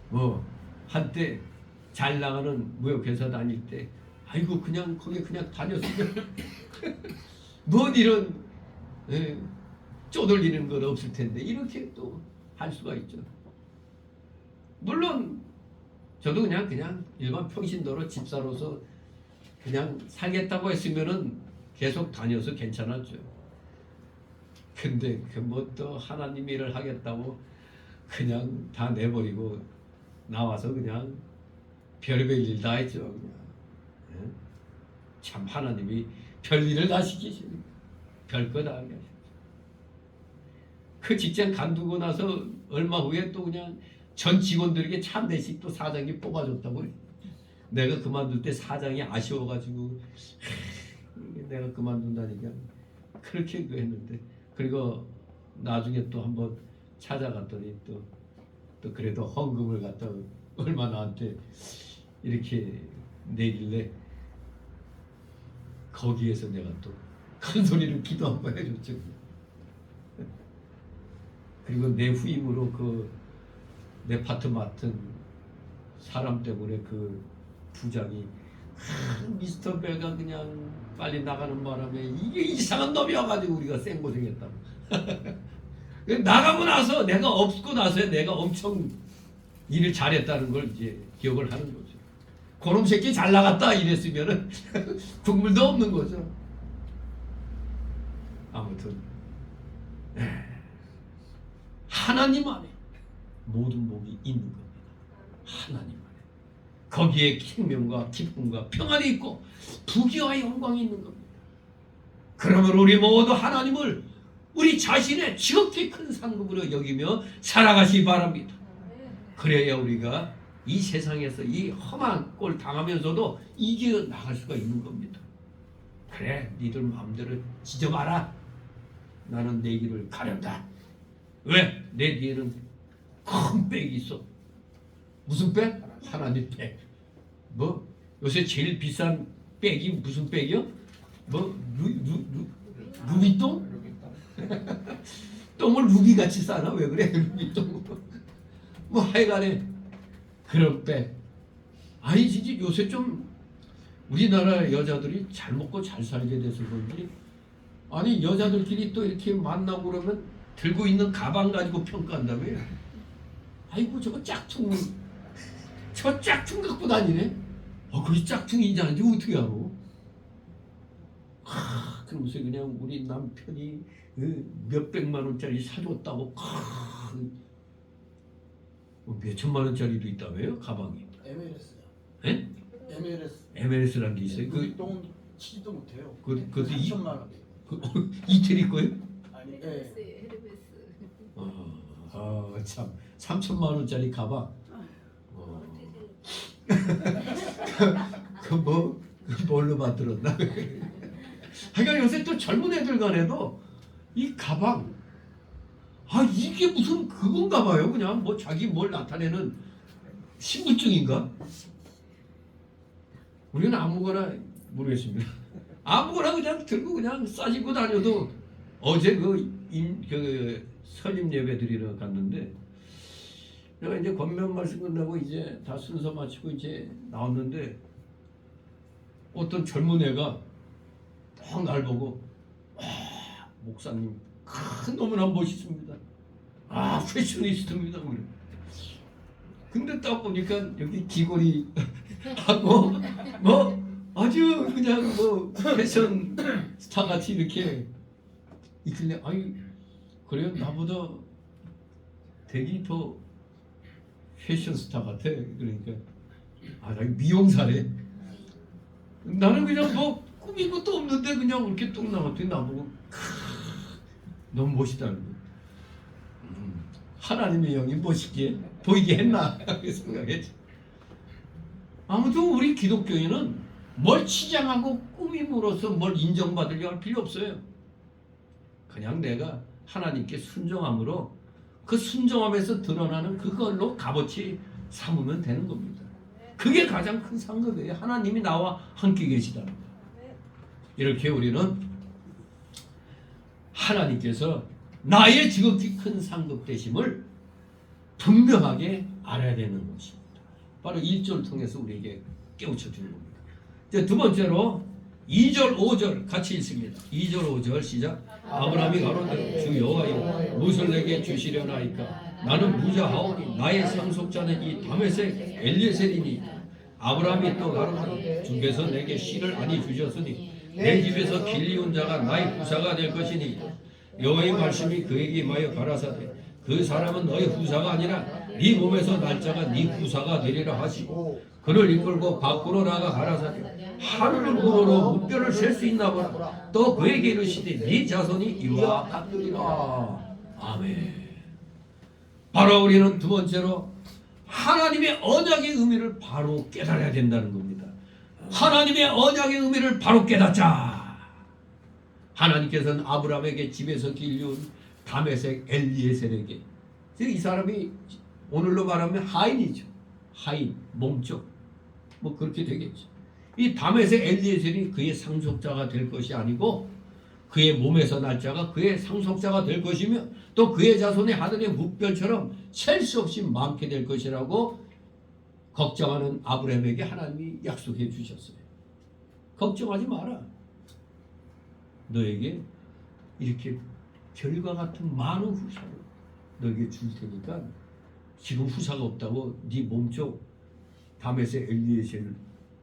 뭐 한때 잘 나가는 무역회사 다닐 때 아이고 그냥 거기 그냥 다녔으면 뭔 이런 쪼들리는 건 없을 텐데 이렇게 또 할 수가 있죠. 물론 저도 그냥 일반 평신도로 집사로서 그냥 살겠다고 했으면은 계속 다녀서 괜찮았죠. 근데 그 뭐 또 하나님 일을 하겠다고 그냥 다 내버리고 나와서 그냥 별별 일 다 했죠. 그냥. 예? 참 하나님이 별일을 다 시키시는 별거 다 하게 하셨죠. 그 직장 간두고 나서 얼마 후에 또 그냥 전 직원들에게 차 4씩 또 사장이 뽑아줬다고. 내가 그만둘 때 사장이 아쉬워가지고 내가 그만둔다니까 그렇게 했는데, 그리고 나중에 또 한번 찾아갔더니 또 그래도 헌금을 갖다 얼마 나한테 이렇게 내길래 거기에서 내가 또 큰 소리를 기도 한번 해줬죠. 그리고 내 후임으로 그 내 파트 맡은 사람 때문에 그 부장이 미스터 벨가 그냥 빨리 나가는 바람에 이게 이상한 놈이 와가지고 우리가 생고생했다고. 나가고 나서 내가 없고 나서 내가 엄청 일을 잘했다는 걸 이제 기억을 하는 거죠. 그놈 새끼 잘 나갔다 이랬으면은 국물도 없는 거죠. 아무튼 하나님 안에 모든 복이 있는 겁니다. 하나님 안에 거기에 생명과 기쁨과 평안이 있고 부귀와 영광이 있는 겁니다. 그러면 우리 모두 하나님을 우리 자신의 지극히 큰 상급으로 여기며 살아가시기 바랍니다. 그래야 우리가 이 세상에서 이 험한 꼴 당하면서도 이겨 나갈 수가 있는 겁니다. 그래, 니들 마음대로 지져봐라. 나는 내 길을 가련다. 왜? 내 뒤에는 큰 백이 있어. 무슨 백? 하나님 백. 뭐 요새 제일 비싼 백이 무슨 백이요? 뭐 루비똥? 똥을 루비같이 싸나? 왜 그래? 루비똥. 뭐 하여간에 그런 백. 아니 진짜 요새 좀 우리나라 여자들이 잘 먹고 잘 살게 돼서 그런지, 아니 여자들끼리 또 이렇게 만나고 그러면 들고 있는 가방 가지고 평가한다고요. 아이고 저거 짝퉁, 저 짝퉁 갖고 다니네. 그게 짝퉁인지 아닌지 어떻게 알아? 그러면서 그냥 우리 남편이 몇백만 원짜리 사줬다고 몇 천만 원짜리도 있다며요 가방이. MLS. 예? MLS. MLS라는 게 있어요. 그 똥은 치지도 못해요. 그것도 3천만 원. 이태리 거예요? 아니, 참 3천만 원짜리 가방. 그 뭘로 만들었나? 하여간 요새 또 젊은 애들 간에도 이 가방, 이게 무슨 그건가 봐요. 그냥 뭐 자기 뭘 나타내는 신분증인가? 우리는 아무거나 모르겠습니다. 아무거나 그냥 들고 그냥 싸지고 다녀도, 어제 그 설립 예배 드리러 갔는데 내가 이제 권면 말씀 끝나고 이제 다 순서 마치고 이제 나왔는데 어떤 젊은 애가 딱 날 보고 목사님 너무나 멋있습니다. 패셔니스트입니다. 근데 딱 보니까 여기 귀걸이 하고 뭐 아주 그냥 뭐 패션 스타 같이 이렇게 있길래 아니 그래요 나보다 되게 더 패션 스타 같아. 그러니까 아 나 미용사래. 나는 그냥 뭐 꾸민 것도 없는데 그냥 이렇게 뚝 나갔더니 나보고 너무 멋있다는 거. 하나님의 영이 멋있게 보이게 했나 생각했지. 아무튼 우리 기독교인은 뭘 치장하고 꾸밈으로써 뭘 인정받으려 할 필요 없어요. 그냥 내가 하나님께 순종함으로 그 순종함에서 드러나는 그걸로 값어치 삼으면 되는 겁니다. 그게 가장 큰 상급이에요. 하나님이 나와 함께 계시다는 거. 이렇게 우리는 하나님께서 나의 지극히 큰 상급 되심을 분명하게 알아야 되는 것입니다. 바로 1절을 통해서 우리에게 깨우쳐 주는 겁니다. 이제 두 번째로 2절 5절 같이 읽습니다. 2절 5절 시작. 아브라함이 가로되 주 여호와여 무엇을 내게 주시려나이까 나는 무자하오니 나의 상속자는 이 다메섹 엘리에셀이니 아브라함이 또 가로되 주께서 내게 씨를 아니 주셨으니 내 집에서 길리온 자가 나의 후사가 될 것이니 여호와의 말씀이 그에게 임하여 가라사대 그 사람은 너의 후사가 아니라 네 몸에서 날짜가 네 후사가 되리라 하시고 그를 이끌고 밖으로 나가 가라사대 하늘 우러러 무뼈를 셀 수 있나 보라. 또 그에게 이르시되 네 자손이 이와 같으리라. 아멘. 바로 우리는 두 번째로 하나님의 언약의 의미를 바로 깨달아야 된다는 겁니다. 하나님의 언약의 의미를 바로 깨닫자. 하나님께서는 아브라함에게 집에서 길리온 다메섹 엘리에셀에게 이 사람이 오늘로 말하면 하인이죠. 하인, 몸쪽 뭐 그렇게 되겠죠. 이 다메섹 엘리에셀이 그의 상속자가 될 것이 아니고 그의 몸에서 날 자가 그의 상속자가 될 것이며 또 그의 자손이 하늘의 묵별처럼 셀 수 없이 많게 될 것이라고 걱정하는 아브라함에게 하나님이 약속해 주셨어요. 걱정하지 마라. 너에게 이렇게 별과 같은 많은 후사를 너에게 줄 테니까 지금 후사가 없다고 네 몸쪽 다메섹 엘리에셀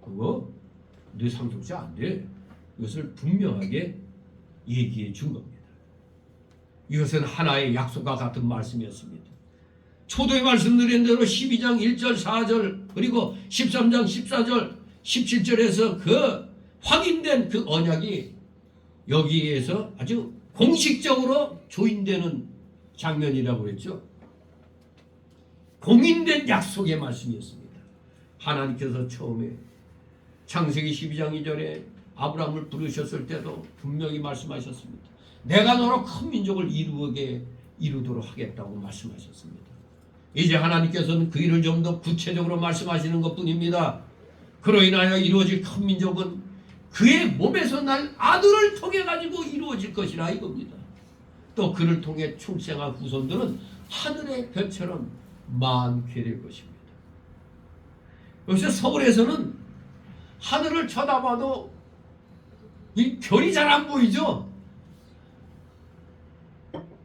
그거 내 상속자 안 돼. 이것을 분명하게 얘기해 준 겁니다. 이것은 하나의 약속과 같은 말씀이었습니다. 초도에 말씀드린 대로 12장 1절 4절 그리고 13장 14절 17절에서 그 확인된 그 언약이 여기에서 아주 공식적으로 조인되는 장면이라고 그랬죠. 공인된 약속의 말씀이었습니다. 하나님께서 처음에 창세기 12장 2절에 아브라함을 부르셨을 때도 분명히 말씀하셨습니다. 내가 너로 큰 민족을 이루도록 하겠다고 말씀하셨습니다. 이제 하나님께서는 그 일을 좀 더 구체적으로 말씀하시는 것뿐입니다. 그로 인하여 이루어질 큰 민족은 그의 몸에서 날 아들을 통해 가지고 이루어질 것이라 이겁니다. 또 그를 통해 출생한 후손들은 하늘의 별처럼 많게 될 것입니다. 여기서 서울에서는 하늘을 쳐다봐도 이 별이 잘 안 보이죠?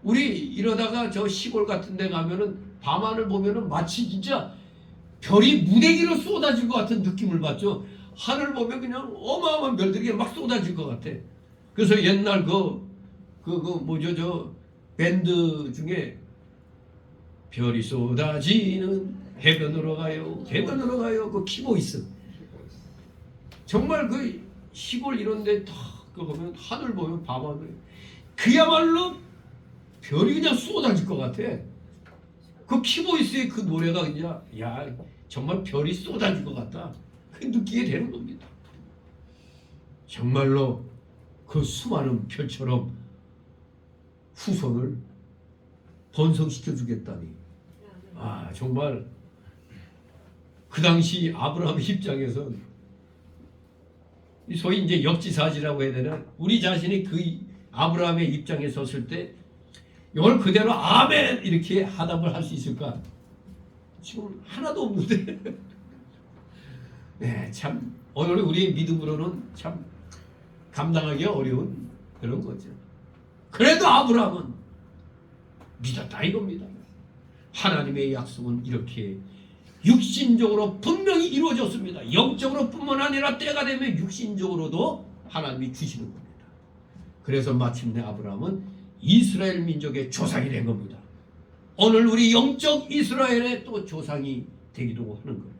우리 이러다가 저 시골 같은 데 가면은 밤하늘 보면은 마치 진짜 별이 무대기로 쏟아질 것 같은 느낌을 받죠. 하늘 보면 그냥 어마어마한 별들이 막 쏟아질 것 같아. 그래서 옛날 뭐죠 저 밴드 중에 별이 쏟아지는 해변으로 가요 해변으로 가요 그 키보이스 정말 그 시골 이런데 다 그 보면 하늘 보면 밤하늘 그야말로 별이 그냥 쏟아질 것 같아. 그 키보이스의 그 노래가 그냥 야 정말 별이 쏟아질 것 같다. 그 느끼게 되는 겁니다. 정말로 그 수많은 별처럼 후손을 번성시켜 주겠다니. 아 정말 그 당시 아브라함의 입장에선 소위 이제 역지사지라고 해야 되나 우리 자신이 그 아브라함의 입장에 섰을 때 이걸 그대로 아멘 이렇게 하답을 할 수 있을까? 지금 하나도 없는데. 네, 참 오늘 우리의 믿음으로는 참 감당하기 어려운 그런 거죠. 그래도 아브라함은 믿었다 이겁니다. 하나님의 약속은 이렇게 육신적으로 분명히 이루어졌습니다. 영적으로 뿐만 아니라 때가 되면 육신적으로도 하나님이 주시는 겁니다. 그래서 마침내 아브라함은 이스라엘 민족의 조상이 된 겁니다. 오늘 우리 영적 이스라엘의 또 조상이 되기도 하는 겁니다.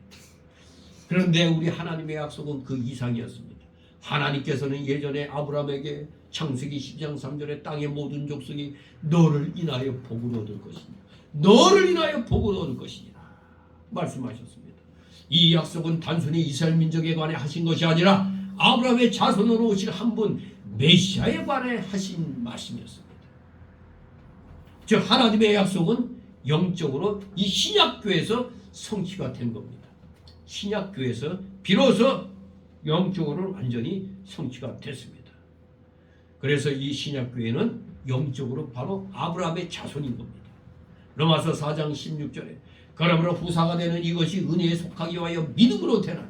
그런데 우리 하나님의 약속은 그 이상이었습니다. 하나님께서는 예전에 아브라함에게 창세기 10장 3절에 땅의 모든 족속이 너를 인하여 복을 얻을 것이니 너를 인하여 복을 얻을 것이니라 말씀하셨습니다. 이 약속은 단순히 이스라엘 민족에 관해 하신 것이 아니라 아브라함의 자손으로 오실 한 분 메시아에 관해 하신 말씀이었습니다. 즉 하나님의 약속은 영적으로 이 신약교회에서 성취가 된 겁니다. 신약교회에서 비로소 영적으로 완전히 성취가 됐습니다. 그래서 이 신약교회는 영적으로 바로 아브라함의 자손인 겁니다. 로마서 4장 16절에 그러므로 후사가 되는 이것이 은혜에 속하기 위하여 믿음으로 되나니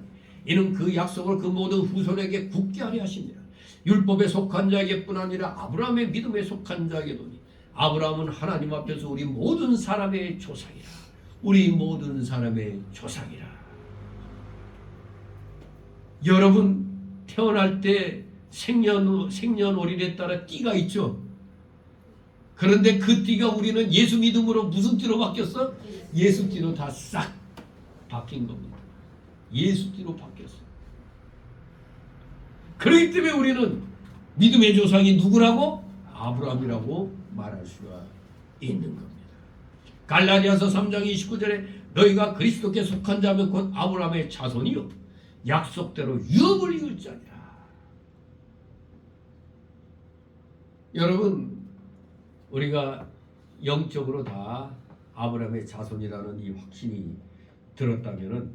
이는 그 약속을 그 모든 후손에게 굳게 하려 하십니다. 율법에 속한 자에게뿐 아니라 아브라함의 믿음에 속한 자에게도니 아브라함은 하나님 앞에서 우리 모든 사람의 조상이라. 우리 모든 사람의 조상이라. 여러분 태어날 때 생년월일에 따라 띠가 있죠. 그런데 그 띠가 우리는 예수 믿음으로 무슨 띠로 바뀌었어? 예수 띠로 다 싹 바뀐 겁니다. 예수 띠로 바뀌었어. 그렇기 때문에 우리는 믿음의 조상이 누구라고? 아브라함이라고 말할 수가 있는 겁니다. 갈라디아서 3장 29절에 너희가 그리스도께 속한 자면 곧 아브라함의 자손이요 약속대로 유업을 이을 자니라. 여러분 우리가 영적으로 다 아브라함의 자손이라는 이 확신이 들었다면은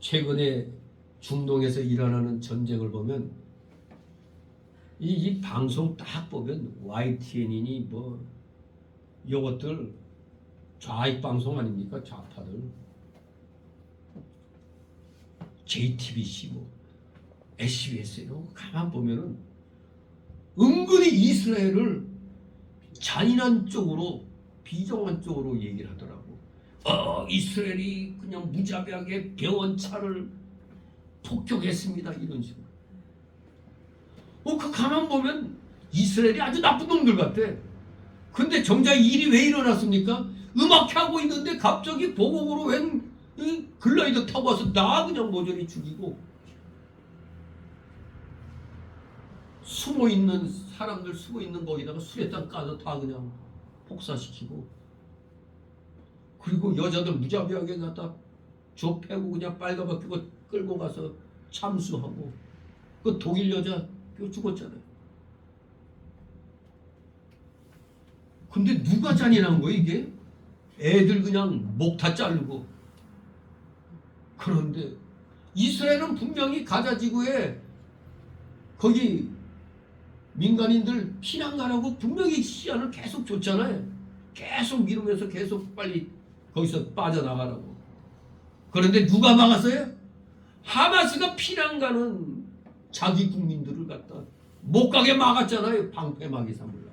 최근에 중동에서 일어나는 전쟁을 보면 이 방송 딱 보면 YTN이니 뭐 요것들 좌익 방송 아닙니까? 좌파들 JTBC 뭐 SBS 이런 거 가만 보면은 은근히 이스라엘을 잔인한 쪽으로 비정한 쪽으로 얘기를 하더라고. 이스라엘이 그냥 무자비하게 병원차를 폭격했습니다 이런 식으로. 그 가만 보면 이스라엘이 아주 나쁜 놈들 같아. 근데 정작 일이 왜 일어났습니까? 음악하고 있는데 갑자기 보복으로 웬 글라이더 타고 와서 나 그냥 모조리 죽이고 숨어있는 사람들 숨어있는 거기다가 수레탄 까서 다 그냥 폭사시키고 그리고 여자들 무자비하게 갖다 좁혀고 그냥 빨가벗기고 끌고 가서 참수하고 그 독일 여자 죽었잖아요. 근데 누가 잔인한 거예요 이게? 애들 그냥 목 다 자르고. 그런데 이스라엘은 분명히 가자 지구에 거기 민간인들 피난 가라고 분명히 시안을 계속 줬잖아요. 계속 미루면서 계속 빨리 거기서 빠져나가라고. 그런데 누가 막았어요? 하마스가 피난 가는 자기 국민들을 갖다 못 가게 막았잖아요. 방패막이 삼으려고.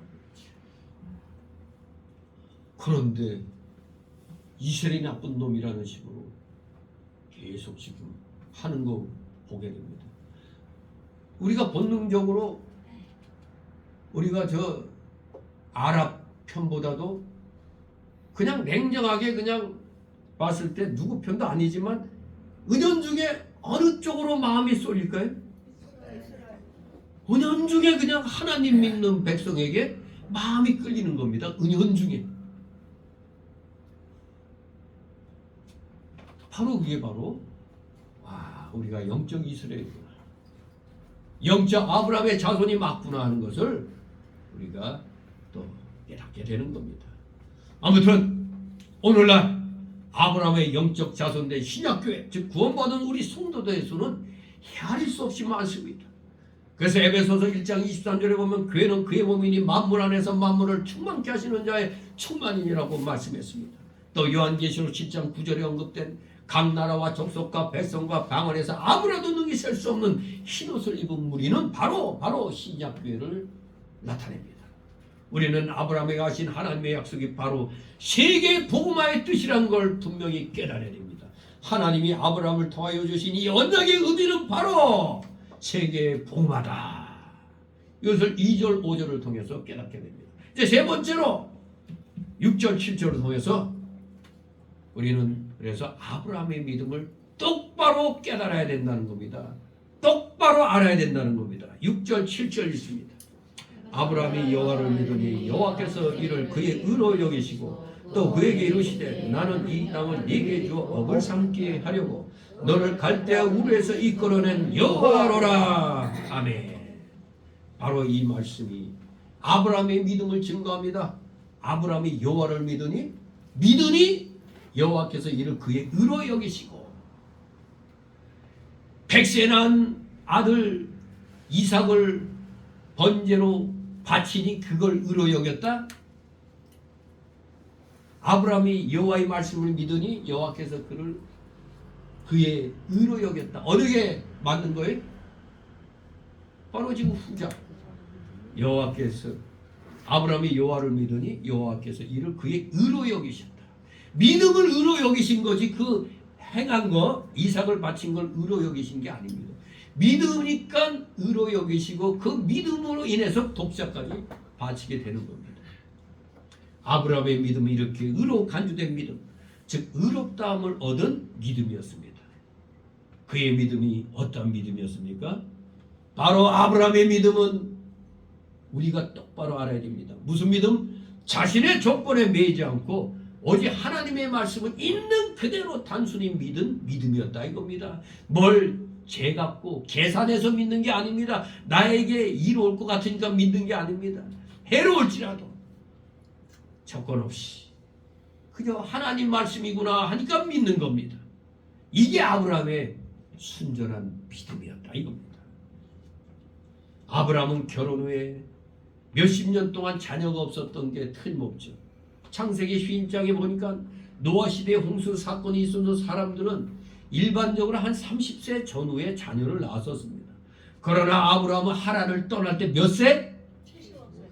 그런데 이스라엘이 나쁜 놈이라는 식으로 계속 지금 하는 거 보게 됩니다. 우리가 본능적으로 우리가 저 아랍 편보다도 그냥 냉정하게 그냥 봤을 때 누구 편도 아니지만 은연중에 어느 쪽으로 마음이 쏠릴까요? 은연중에 그냥 하나님 믿는 백성에게 마음이 끌리는 겁니다. 은연중에. 바로 그게 바로 우리가 영적 이스라엘이구나. 영적 아브라함의 자손이 맞구나 하는 것을 우리가 또 깨닫게 되는 겁니다. 아무튼 오늘날 아브라함의 영적 자손된 신약교회 즉 구원받은 우리 성도들의 수는 헤아릴 수 없이 많습니다. 그래서 에베소서 1장 23절에 보면 교회는 그의 몸이니 만물 안에서 만물을 충만케 하시는 자의 충만인이라고 말씀했습니다. 또 요한계시록 7장 9절에 언급된 각 나라와 족속과 백성과 방언에서 아무라도 능히 셀 수 없는 흰옷을 입은 무리는 바로 신약교회를 나타냅니다. 우리는 아브라함에게 하신 하나님의 약속이 바로 세계 복음화의 뜻이라는 걸 분명히 깨달아야 됩니다. 하나님이 아브라함을 통하여 주신 이 언약의 의미는 바로 세계의 복음하다. 이것을 2절 5절을 통해서 깨닫게 됩니다. 이제 세 번째로 6절 7절을 통해서 우리는 그래서 아브라함의 믿음을 똑바로 깨달아야 된다는 겁니다. 똑바로 알아야 된다는 겁니다. 6절 7절 있습니다. 아브라함이 여호와를 믿으니 여호와께서 이를 그의 의로 여기시고 또 그에게 이르시되 나는 이 땅을 네게 주어 업을 삼게 하려고 너를 갈대아 우르에서 이끌어낸 여호와로라. 아멘. 바로 이 말씀이 아브라함의 믿음을 증거합니다. 아브라함이 여호와를 믿으니 여호와께서 이를 그의 의로 여기시고 백세 난 아들 이삭을 번제로 바치니 그걸 의로 여겼다. 아브라함이 여호와의 말씀을 믿으니 여호와께서 그를 그의 의로 여겼다. 어떻게 만든 거예요? 바로 지금 후자. 여호와께서 아브라함이 여호와를 믿으니 여호와께서 이를 그의 의로 여기셨다. 믿음을 의로 여기신 거지 그 행한 거 이삭을 바친 걸 의로 여기신 게 아닙니다. 믿으니까 의로 여기시고 그 믿음으로 인해서 독사까지 바치게 되는 겁니다. 아브라함의 믿음은 이렇게 의로 간주된 믿음, 즉 의롭다함을 얻은 믿음이었습니다. 그의 믿음이 어떤 믿음이었습니까? 바로 아브라함의 믿음은 우리가 똑바로 알아야 됩니다. 무슨 믿음? 자신의 조건에 매이지 않고 오직 하나님의 말씀을 있는 그대로 단순히 믿은 믿음이었다 이겁니다. 뭘 재갖고 계산해서 믿는 게 아닙니다. 나에게 이로울 것 같으니까 믿는 게 아닙니다. 해로울지라도 조건 없이 그저 하나님 말씀이구나 하니까 믿는 겁니다. 이게 아브라함의 순전한 믿음이었다 이겁니다. 아브라함은 결혼 후에 몇십 년 동안 자녀가 없었던 게 틀림없죠. 창세기 12장에 보니까 노아 시대에 홍수 사건이 있었던 사람들은 일반적으로 한 30세 전후에 자녀를 낳았었습니다. 그러나 아브라함은 하란을 떠날 때 몇 세?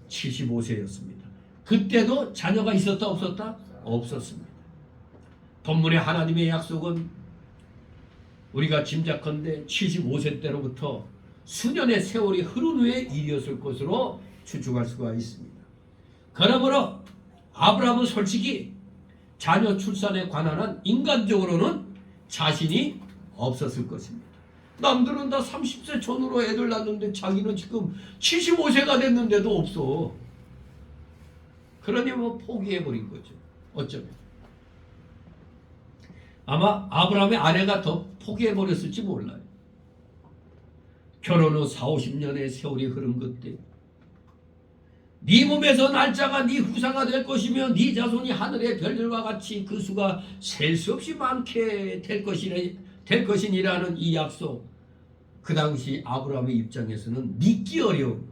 75세였습니다. 그때도 자녀가 있었다 없었다? 없었습니다. 본문의 하나님의 약속은 우리가 짐작컨대 75세 때로부터 수년의 세월이 흐른 후에 일이었을 것으로 추측할 수가 있습니다. 그러므로 아브라함은 솔직히 자녀 출산에 관한 한 인간적으로는 자신이 없었을 것입니다. 남들은 다 30세 전후로 애들 낳는데 자기는 지금 75세가 됐는데도 없어. 그러니 뭐 포기해버린 거죠. 어쩌면. 아마 아브라함의 아내가 더 포기해버렸을지 몰라요. 결혼 후 40-50년의 세월이 흐른 그때 네 몸에서 날짜가 네 후사가 될 것이며 네 자손이 하늘의 별들과 같이 그 수가 셀 수 없이 많게 될 것이니라는 이 약속. 그 당시 아브라함의 입장에서는 믿기 어려운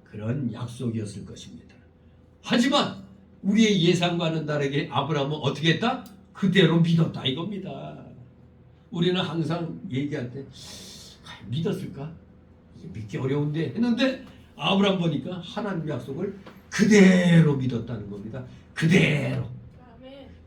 그런 약속이었을 것입니다. 하지만 우리의 예상과는 다르게 아브라함은 어떻게 했다? 그대로 믿었다 이겁니다. 우리는 항상 얘기할 때 믿었을까? 믿기 어려운데 했는데 아브라함 보니까 하나님 약속을 그대로 믿었다는 겁니다. 그대로.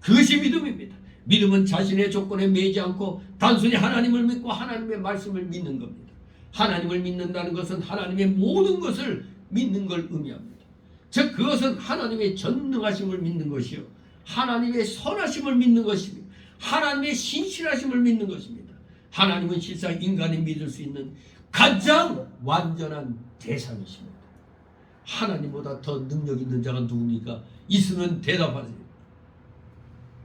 그것이 믿음입니다. 믿음은 자신의 조건에 매이지 않고 단순히 하나님을 믿고 하나님의 말씀을 믿는 겁니다. 하나님을 믿는다는 것은 하나님의 모든 것을 믿는 걸 의미합니다. 즉 그것은 하나님의 전능하심을 믿는 것이요 하나님의 선하심을 믿는 것입니다. 하나님의 신실하심을 믿는 것입니다. 하나님은 실상 인간이 믿을 수 있는 가장 완전한 대상이십니다. 하나님보다 더 능력 있는 자가 누굽니까? 있으면 대답하세요.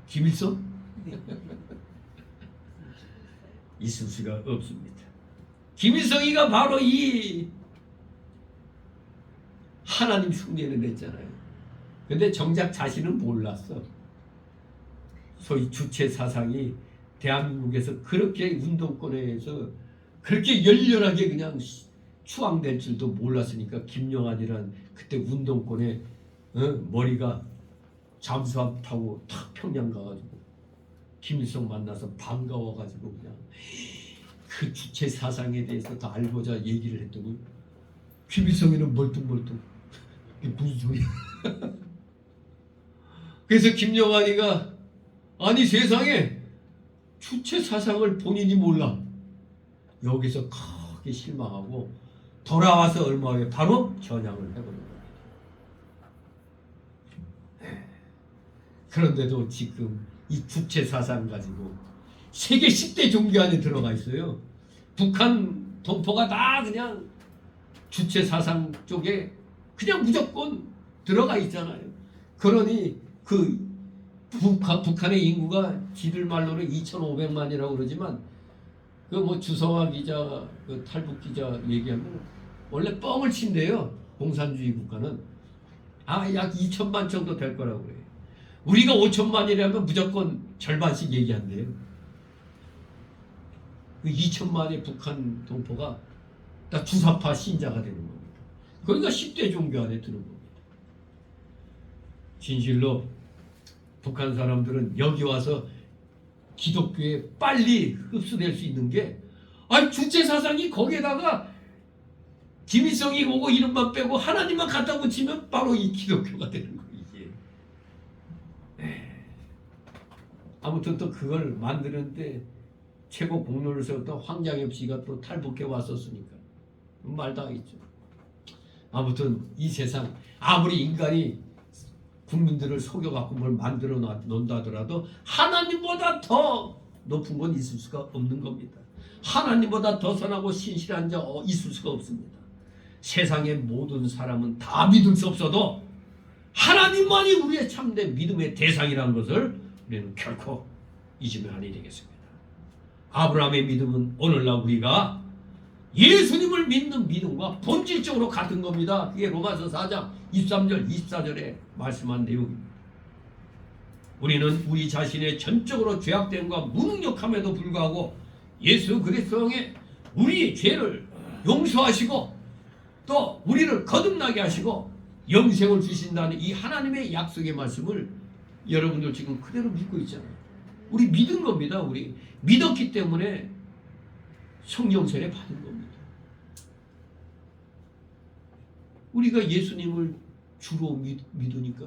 김일성? 있을 수가 없습니다. 김일성이가 바로 이 하나님 흉내를 냈잖아요. 근데 정작 자신은 몰랐어. 소위 주체 사상이 대한민국에서 그렇게 운동권에서 그렇게 열렬하게 그냥 추앙될 줄도 몰랐으니까 김영환이란 그때 운동권에 머리가 잠수함 타고 탁 평양 가가지고 김일성 만나서 반가워가지고 그냥 그 주체 사상에 대해서 다 알고자 얘기를 했더니 김일성이는 멀뚱멀뚱 이게 무슨 소리야? 그래서 김영환이가 아니 세상에 주체 사상을 본인이 몰라. 여기서 크게 실망하고 돌아와서 얼마 후에 바로 전향을 해버린 겁니다. 그런데도 지금 이 주체 사상 가지고 세계 10대 종교 안에 들어가 있어요. 북한 동포가 다 그냥 주체 사상 쪽에 그냥 무조건 들어가 있잖아요. 그러니 그 북한의 인구가 지들 말로는 2,500만이라고 그러지만 그 뭐 주성화 기자, 그 탈북 기자 얘기하면 원래 뻥을 친대요. 공산주의 국가는 약 2천만 정도 될 거라고 그래요. 우리가 5천만이라면 무조건 절반씩 얘기한대요. 그 2천만의 북한 동포가 다 주사파 신자가 되는 겁니다. 그러니까 10대 종교 안에 드는 겁니다. 진실로 북한 사람들은 여기 와서 기독교에 빨리 흡수될 수 있는 게 주체 사상이 거기에다가 김일성이 오고 이름만 빼고 하나님만 갖다 붙이면 바로 이 기독교가 되는 거예요. 이게. 아무튼 또 그걸 만드는데 최고 공로를 세웠던 황장엽 씨가 또 탈북해 왔었으니까 말도 하겠죠. 아무튼 이 세상 아무리 인간이 국민들을 속여갖고 뭘 만들어 놓는다 하더라도 하나님보다 더 높은 건 있을 수가 없는 겁니다. 하나님보다 더 선하고 신실한 자 있을 수가 없습니다. 세상의 모든 사람은 다 믿을 수 없어도 하나님만이 우리의 참된 믿음의 대상이라는 것을 우리는 결코 잊으면 아니 되겠습니다. 아브라함의 믿음은 오늘날 우리가 예수님을 믿는 믿음과 본질적으로 같은 겁니다. 그게 로마서 4장 23절 24절에 말씀한 내용입니다. 우리는 우리 자신의 전적으로 죄악됨과 무능력함에도 불구하고 예수 그리스도의 우리의 죄를 용서하시고 또 우리를 거듭나게 하시고 영생을 주신다는 이 하나님의 약속의 말씀을 여러분들 지금 그대로 믿고 있잖아요. 우리 믿은 겁니다. 우리 믿었기 때문에 성령 세례 받은 겁니다. 우리가 예수님을 주로 믿으니까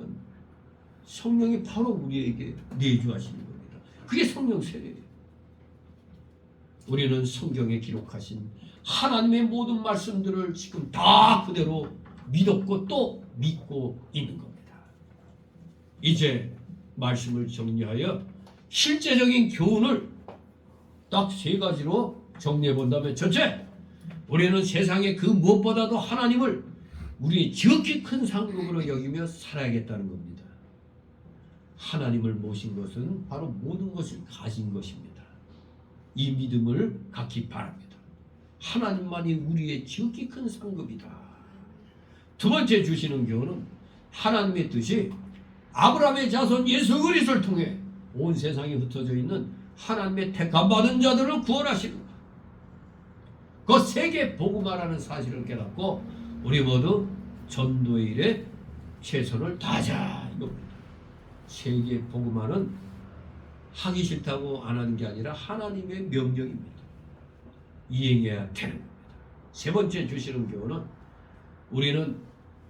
성령이 바로 우리에게 내주하시는 겁니다. 그게 성령 세례예요. 우리는 성경에 기록하신 하나님의 모든 말씀들을 지금 다 그대로 믿었고 또 믿고 있는 겁니다. 이제 말씀을 정리하여 실제적인 교훈을 딱 3가지로 정리해 본다면, 첫째, 우리는 세상에 그 무엇보다도 하나님을 우리의 지극히 큰 상급으로 여기며 살아야겠다는 겁니다. 하나님을 모신 것은 바로 모든 것을 가진 것입니다. 이 믿음을 갖기 바랍니다. 하나님만이 우리의 지극히 큰 상급이다. 두 번째 주시는 교훈은 하나님의 뜻이 아브라함의 자손 예수 그리스도를 통해 온 세상에 흩어져 있는 하나님의 택함받은 자들을 구원하시는 것. 그 세계 복음화라는 사실을 깨닫고 우리 모두 전도의 일에 최선을 다하자 이겁니다. 세계 복음화는 하기 싫다고 안 하는 게 아니라 하나님의 명령입니다. 이행해야 되는 겁니다. 세 번째 주시는 교훈은 우리는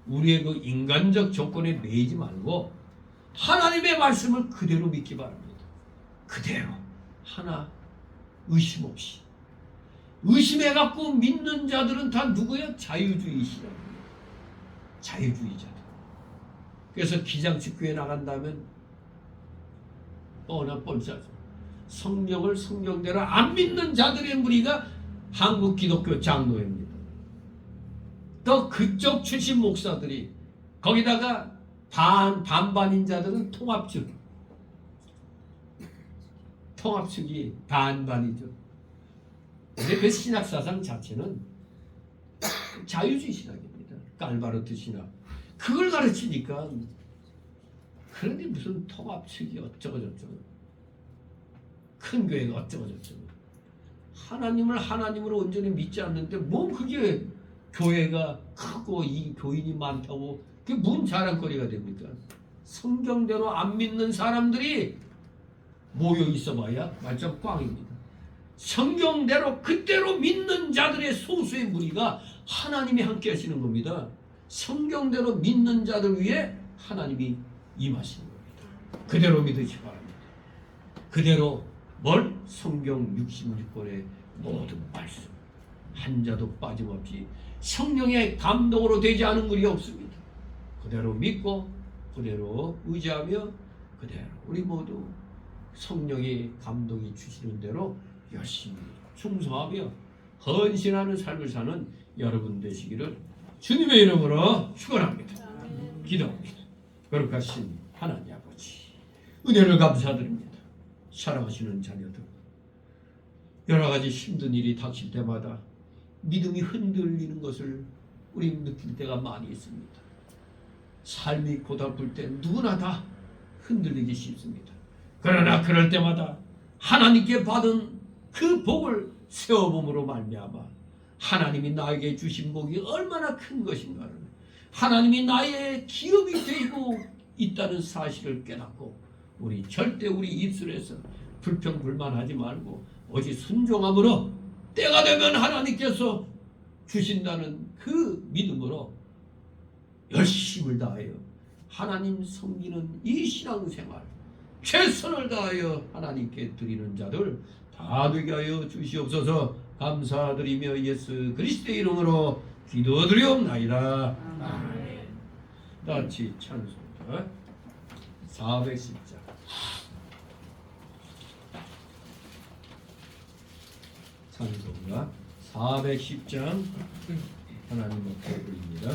우리의 그 인간적 조건에 매이지 말고 하나님의 말씀을 그대로 믿기 바랍니다. 그대로 하나 의심 없이. 의심해갖고 믿는 자들은 다 누구예요? 자유주의시라고. 자유주의자들. 그래서 기장직교에 나간다면 뻔한 뻔짜죠. 성령을 성경대로 안 믿는 자들의 무리가 한국 기독교 장로회입니다. 또 그쪽 출신 목사들이 거기다가 반반인 자들은 통합측이 반반이죠. 근데 그 신학사상 자체는 자유주의 신학입니다. 깔바르트 신학. 그걸 가르치니까 그런데 무슨 통합측이 어쩌고저쩌고 큰 교회가 어쩌고저쩌고 하나님을 하나님으로 온전히 믿지 않는데 뭐 그게 교회가 크고 이 교인이 많다고 그게 무슨 자랑거리가 됩니까? 성경대로 안 믿는 사람들이 모여 있어봐야 완전 꽝입니다. 성경대로 그대로 믿는 자들의 소수의 무리가 하나님이 함께 하시는 겁니다. 성경대로 믿는 자들 위해 하나님이 임하시는 겁니다. 그대로 믿으시 바랍니다. 그대로 성경 66권의 모든 말씀 한 자도 빠짐없이 성령의 감동으로 되지 않은 글이 없습니다. 그대로 믿고 그대로 의지하며 그대로 우리 모두 성령의 감동이 주시는 대로 열심히 충성하며 헌신하는 삶을 사는 여러분 되시기를 주님의 이름으로 축원합니다. 기도합니다. 거룩하신 하나님 아버지, 은혜를 감사드립니다. 사랑하시는 자녀들, 여러 가지 힘든 일이 닥칠 때마다 믿음이 흔들리는 것을 우리 느낄 때가 많이 있습니다. 삶이 고달플 때 누구나 다 흔들리기 쉽습니다. 그러나 그럴 때마다 하나님께 받은 그 복을 세워봄으로 말미암아 하나님이 나에게 주신 복이 얼마나 큰 것인가를, 하나님이 나의 기업이 되고 있다는 사실을 깨닫고 우리 절대 우리 입술에서 불평불만하지 말고 오직 순종함으로 때가 되면 하나님께서 주신다는 그 믿음으로 열심을 다하여 하나님 섬기는 이 신앙생활 최선을 다하여 하나님께 드리는 자들 다 되게 하여 주시옵소서. 감사드리며 예수 그리스도의 이름으로 기도드리옵나이다. 아멘. 같이 찬송가 410장 찬송가 410장 하나님 앞에 올립니다.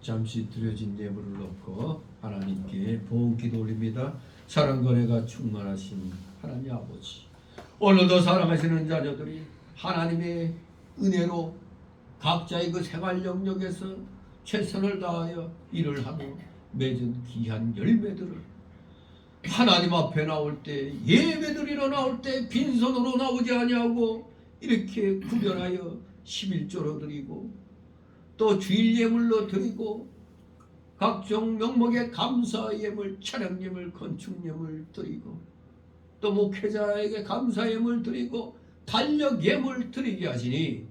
잠시 드려진 예물을 넣고 하나님께 보기도 올립니다. 사랑과 은혜가 충만하신 하나님 아버지, 오늘도 사랑하시는 자녀들이 하나님의 은혜로 각자의 그 생활 영역에서 최선을 다하여 일을 하며 맺은 귀한 열매들을 하나님 앞에 나올 때, 예배드리러 나올 때 빈손으로 나오지 아니하고 이렇게 구별하여 11조로 드리고 또 주일 예물로 드리고 각종 명목의 감사 예물, 찬양 예물, 건축 예물 드리고 또 목회자에게 감사 예물 드리고 달력 예물 드리게 하시니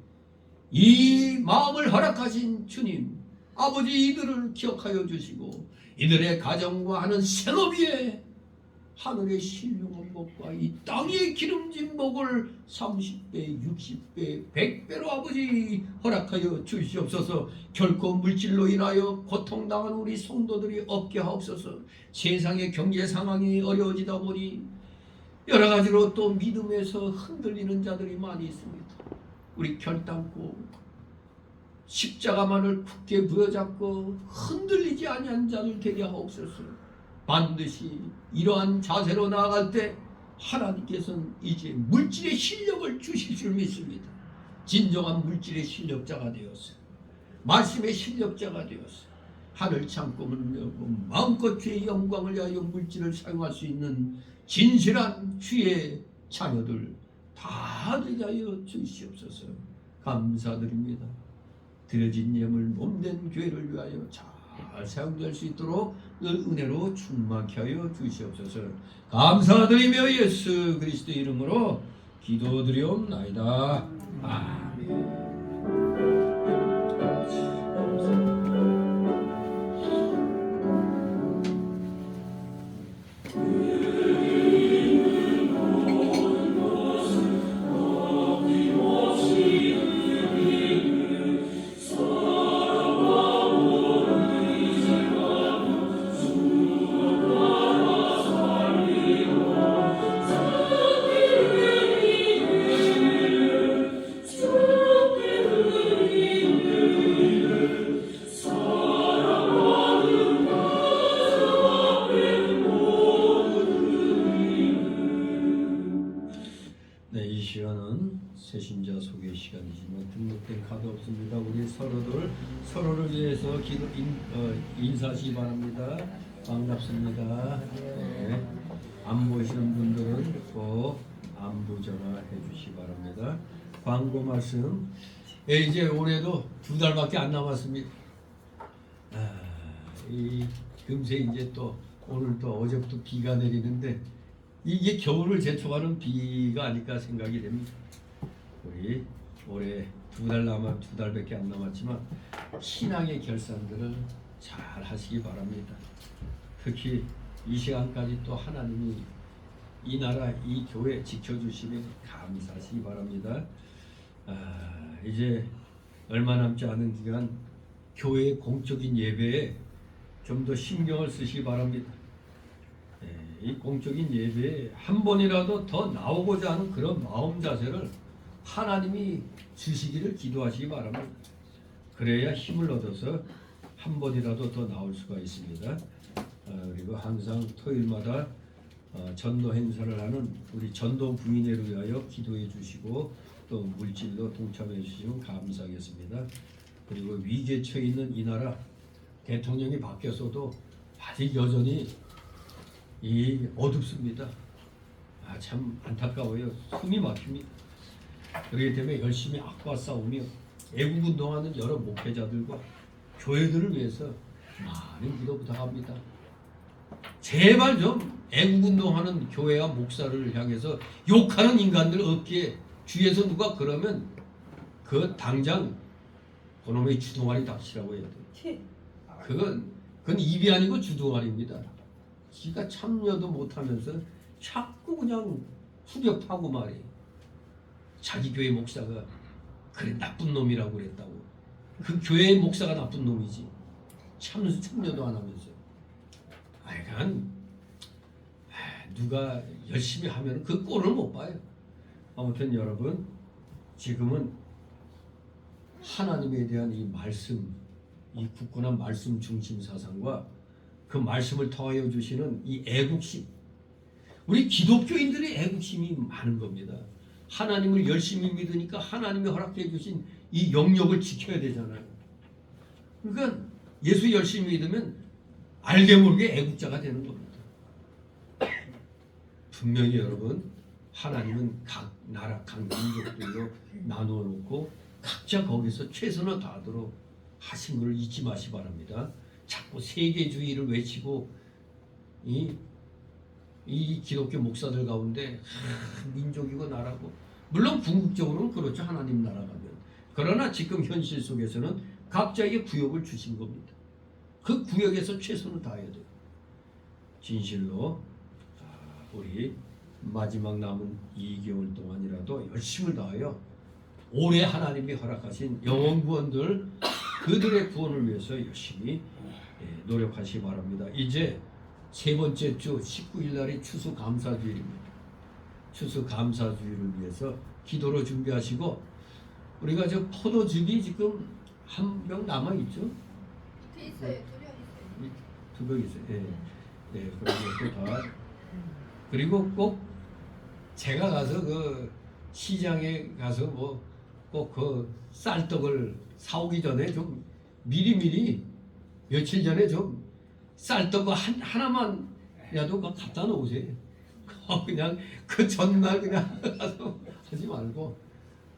이 마음을 허락하신 주님 아버지, 이들을 기억하여 주시고 이들의 가정과 하는 생업 위에 하늘의 신령한 복과 이 땅의 기름진 복을 30배, 60배, 100배로 아버지 허락하여 주시옵소서. 결코 물질로 인하여 고통당한 우리 성도들이 없게 하옵소서. 세상의 경제 상황이 어려워지다 보니 여러 가지로 또 믿음에서 흔들리는 자들이 많이 있습니다. 우리 결단코 십자가만을 굳게 부여잡고 흔들리지 아니한 자를 되게 하옵소서. 반드시 이러한 자세로 나아갈 때 하나님께서는 이제 물질의 실력을 주실 줄 믿습니다. 진정한 물질의 실력자가 되었어요. 말씀의 실력자가 되었어요. 하늘 창고문을 열고 마음껏 주의 영광을 위하여 물질을 사용할 수 있는 진실한 주의 자녀들 다 되게 하여 주시옵소서. 감사드립니다. 드려진 예물 몸된 교회를 위하여 잘 사용될 수 있도록 늘 은혜로 충만케 하여 주시옵소서. 감사드리며 예수 그리스도의 이름으로 기도드리옵나이다. 아멘. 새신자 소개 시간이지만 등록된 카드 없습니다. 우리 서로를 위해서 인사하시기 바랍니다. 반갑습니다. 네. 안 보시는 분들은 꼭 안부 전화해 주시기 바랍니다. 광고 말씀. 이제 올해도 2달밖에 안 남았습니다. 금세 이제 또 오늘 또 어제부터 비가 내리는데 이게 겨울을 재촉하는 비가 아닐까 생각이 됩니다. 우리 올해 2달밖에 안 남았지만 신앙의 결산들을 잘 하시기 바랍니다. 특히 이 시간까지 또 하나님이 이 나라 이 교회 지켜주시면 감사하시기 바랍니다. 이제 얼마 남지 않은 기간 교회의 공적인 예배에 좀 더 신경을 쓰시기 바랍니다. 이 공적인 예배에 한 번이라도 더 나오고자 하는 그런 마음 자세를 하나님이 주시기를 기도하시기 바랍니다. 그래야 힘을 얻어서 한 번이라도 더 나올 수가 있습니다. 그리고 항상 토요일마다 전도 행사를 하는 우리 전도 부인회를 위하여 기도해 주시고 또 물질로 동참해 주시면 감사하겠습니다. 그리고 위기에 처해 있는 이 나라 대통령이 바뀌어서도 아직 여전히 어둡습니다. 참 안타까워요. 숨이 막힙니다. 그렇기 때문에 열심히 악과 싸우며 애국운동하는 여러 목회자들과 교회들을 위해서 많은 기도 부탁합니다. 제발 좀 애국운동하는 교회와 목사를 향해서 욕하는 인간들 없기에 주위에서 누가 그러면 그 당장 그놈의 주둥아리 닥치라고 해야 돼요. 그건 입이 아니고 주둥아리입니다. 지가 참여도 못하면서 자꾸 그냥 후벼파고 말이에요. 자기 교회 목사가 그래 나쁜 놈이라고 그랬다고. 그 교회의 목사가 나쁜 놈이지. 참여도 안 하면서. 그냥 누가 열심히 하면 그 꼴을 못 봐요. 아무튼 여러분 지금은 하나님에 대한 이 말씀, 이 굳건한 말씀 중심 사상과 그 말씀을 통하여 주시는 이 애국심, 우리 기독교인들의 애국심이 많은 겁니다. 하나님을 열심히 믿으니까 하나님이 허락해 주신 이 영역을 지켜야 되잖아요. 그러니까 예수 열심히 믿으면 알게 모르게 애국자가 되는 겁니다. 분명히 여러분, 하나님은 각 나라, 각 민족들로 나누어 놓고 각자 거기서 최선을 다하도록 하신 걸 잊지 마시 바랍니다. 자꾸 세계주의를 외치고 이 기독교 목사들 가운데 민족이고 나라고, 물론 궁극적으로는 그렇죠, 하나님 나라 가면. 그러나 지금 현실 속에서는 각자에게 구역을 주신 겁니다. 그 구역에서 최선을 다해야 돼요. 진실로 우리 마지막 남은 2개월 동안이라도 열심을 다하여 올해 하나님이 허락하신 영혼 구원들, 그들의 구원을 위해서 열심히 노력하시기 바랍니다. 이제 세 번째 주 19일 날이 추수감사주일입니다. 추수감사주일을 위해서 기도로 준비하시고, 우리가 저 포도즙이 지금 한 병 남아 있죠? 있어요. 2병 있어요. 그런 것도 다. 그리고 꼭 제가 가서 그 시장에 가서 뭐 꼭 그 쌀떡을 사오기 전에 좀 미리미리 며칠 전에 좀 쌀떡 하나만이라도 갖다 놓으세요. 그냥 그 전날 그냥 가서 하지 말고,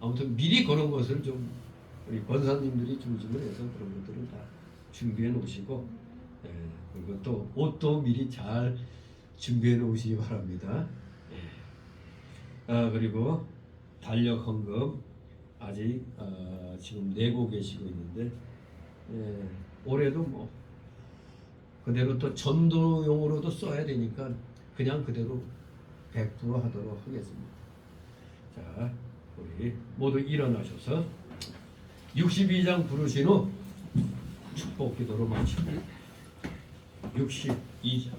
아무튼 미리 그런 것을 좀 우리 권사님들이 중심을 해서 그런 것들을 다 준비해 놓으시고, 그리고 또 옷도 미리 잘 준비해 놓으시기 바랍니다. 그리고 달력 헌금 아직 지금 내고 계시고 있는데, 올해도 뭐 그대로 또 전도용으로도 써야 되니까 그냥 그대로 100% 하도록 하겠습니다. 자, 우리 모두 일어나셔서 62장 부르신 후 축복 기도로 마칩니다. 62장.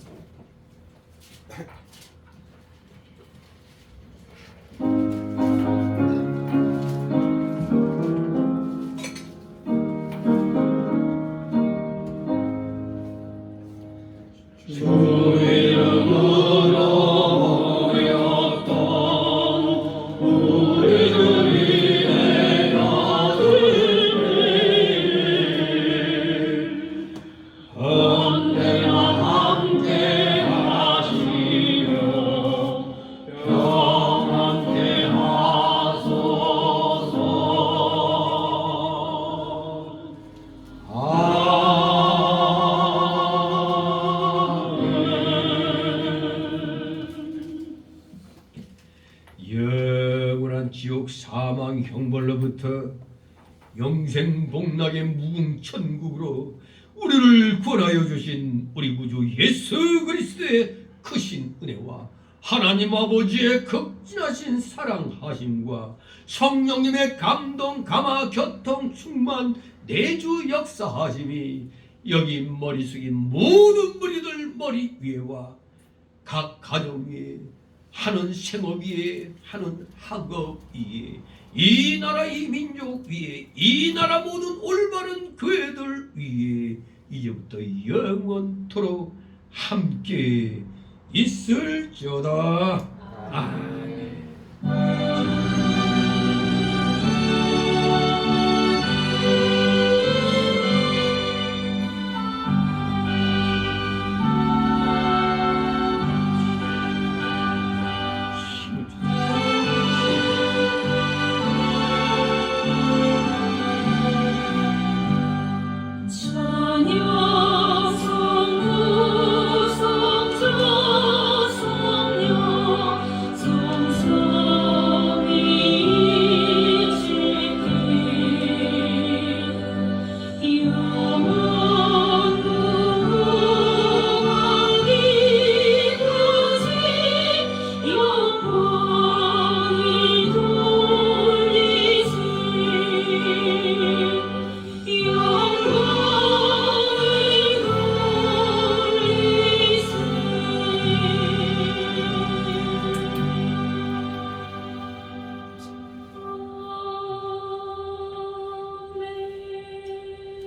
영원한 지옥 사망 형벌로부터 영생복락의 무궁천국으로 우리를 구원하여 주신 우리 구주 예수 그리스도의 크신 은혜와 하나님 아버지의 극진하신 사랑하심과 성령님의 감동 감화 교통 충만 내주 역사하심이 여기 머리 숙인 모든 무리들 머리 위에와 각 가정 위에, 하는 생업 위에, 하는 학업 위에, 이 나라 이 민족 위에, 이 나라 모든 올바른 교회들 위에 이제부터 영원토록 함께 있을지어다. 아멘.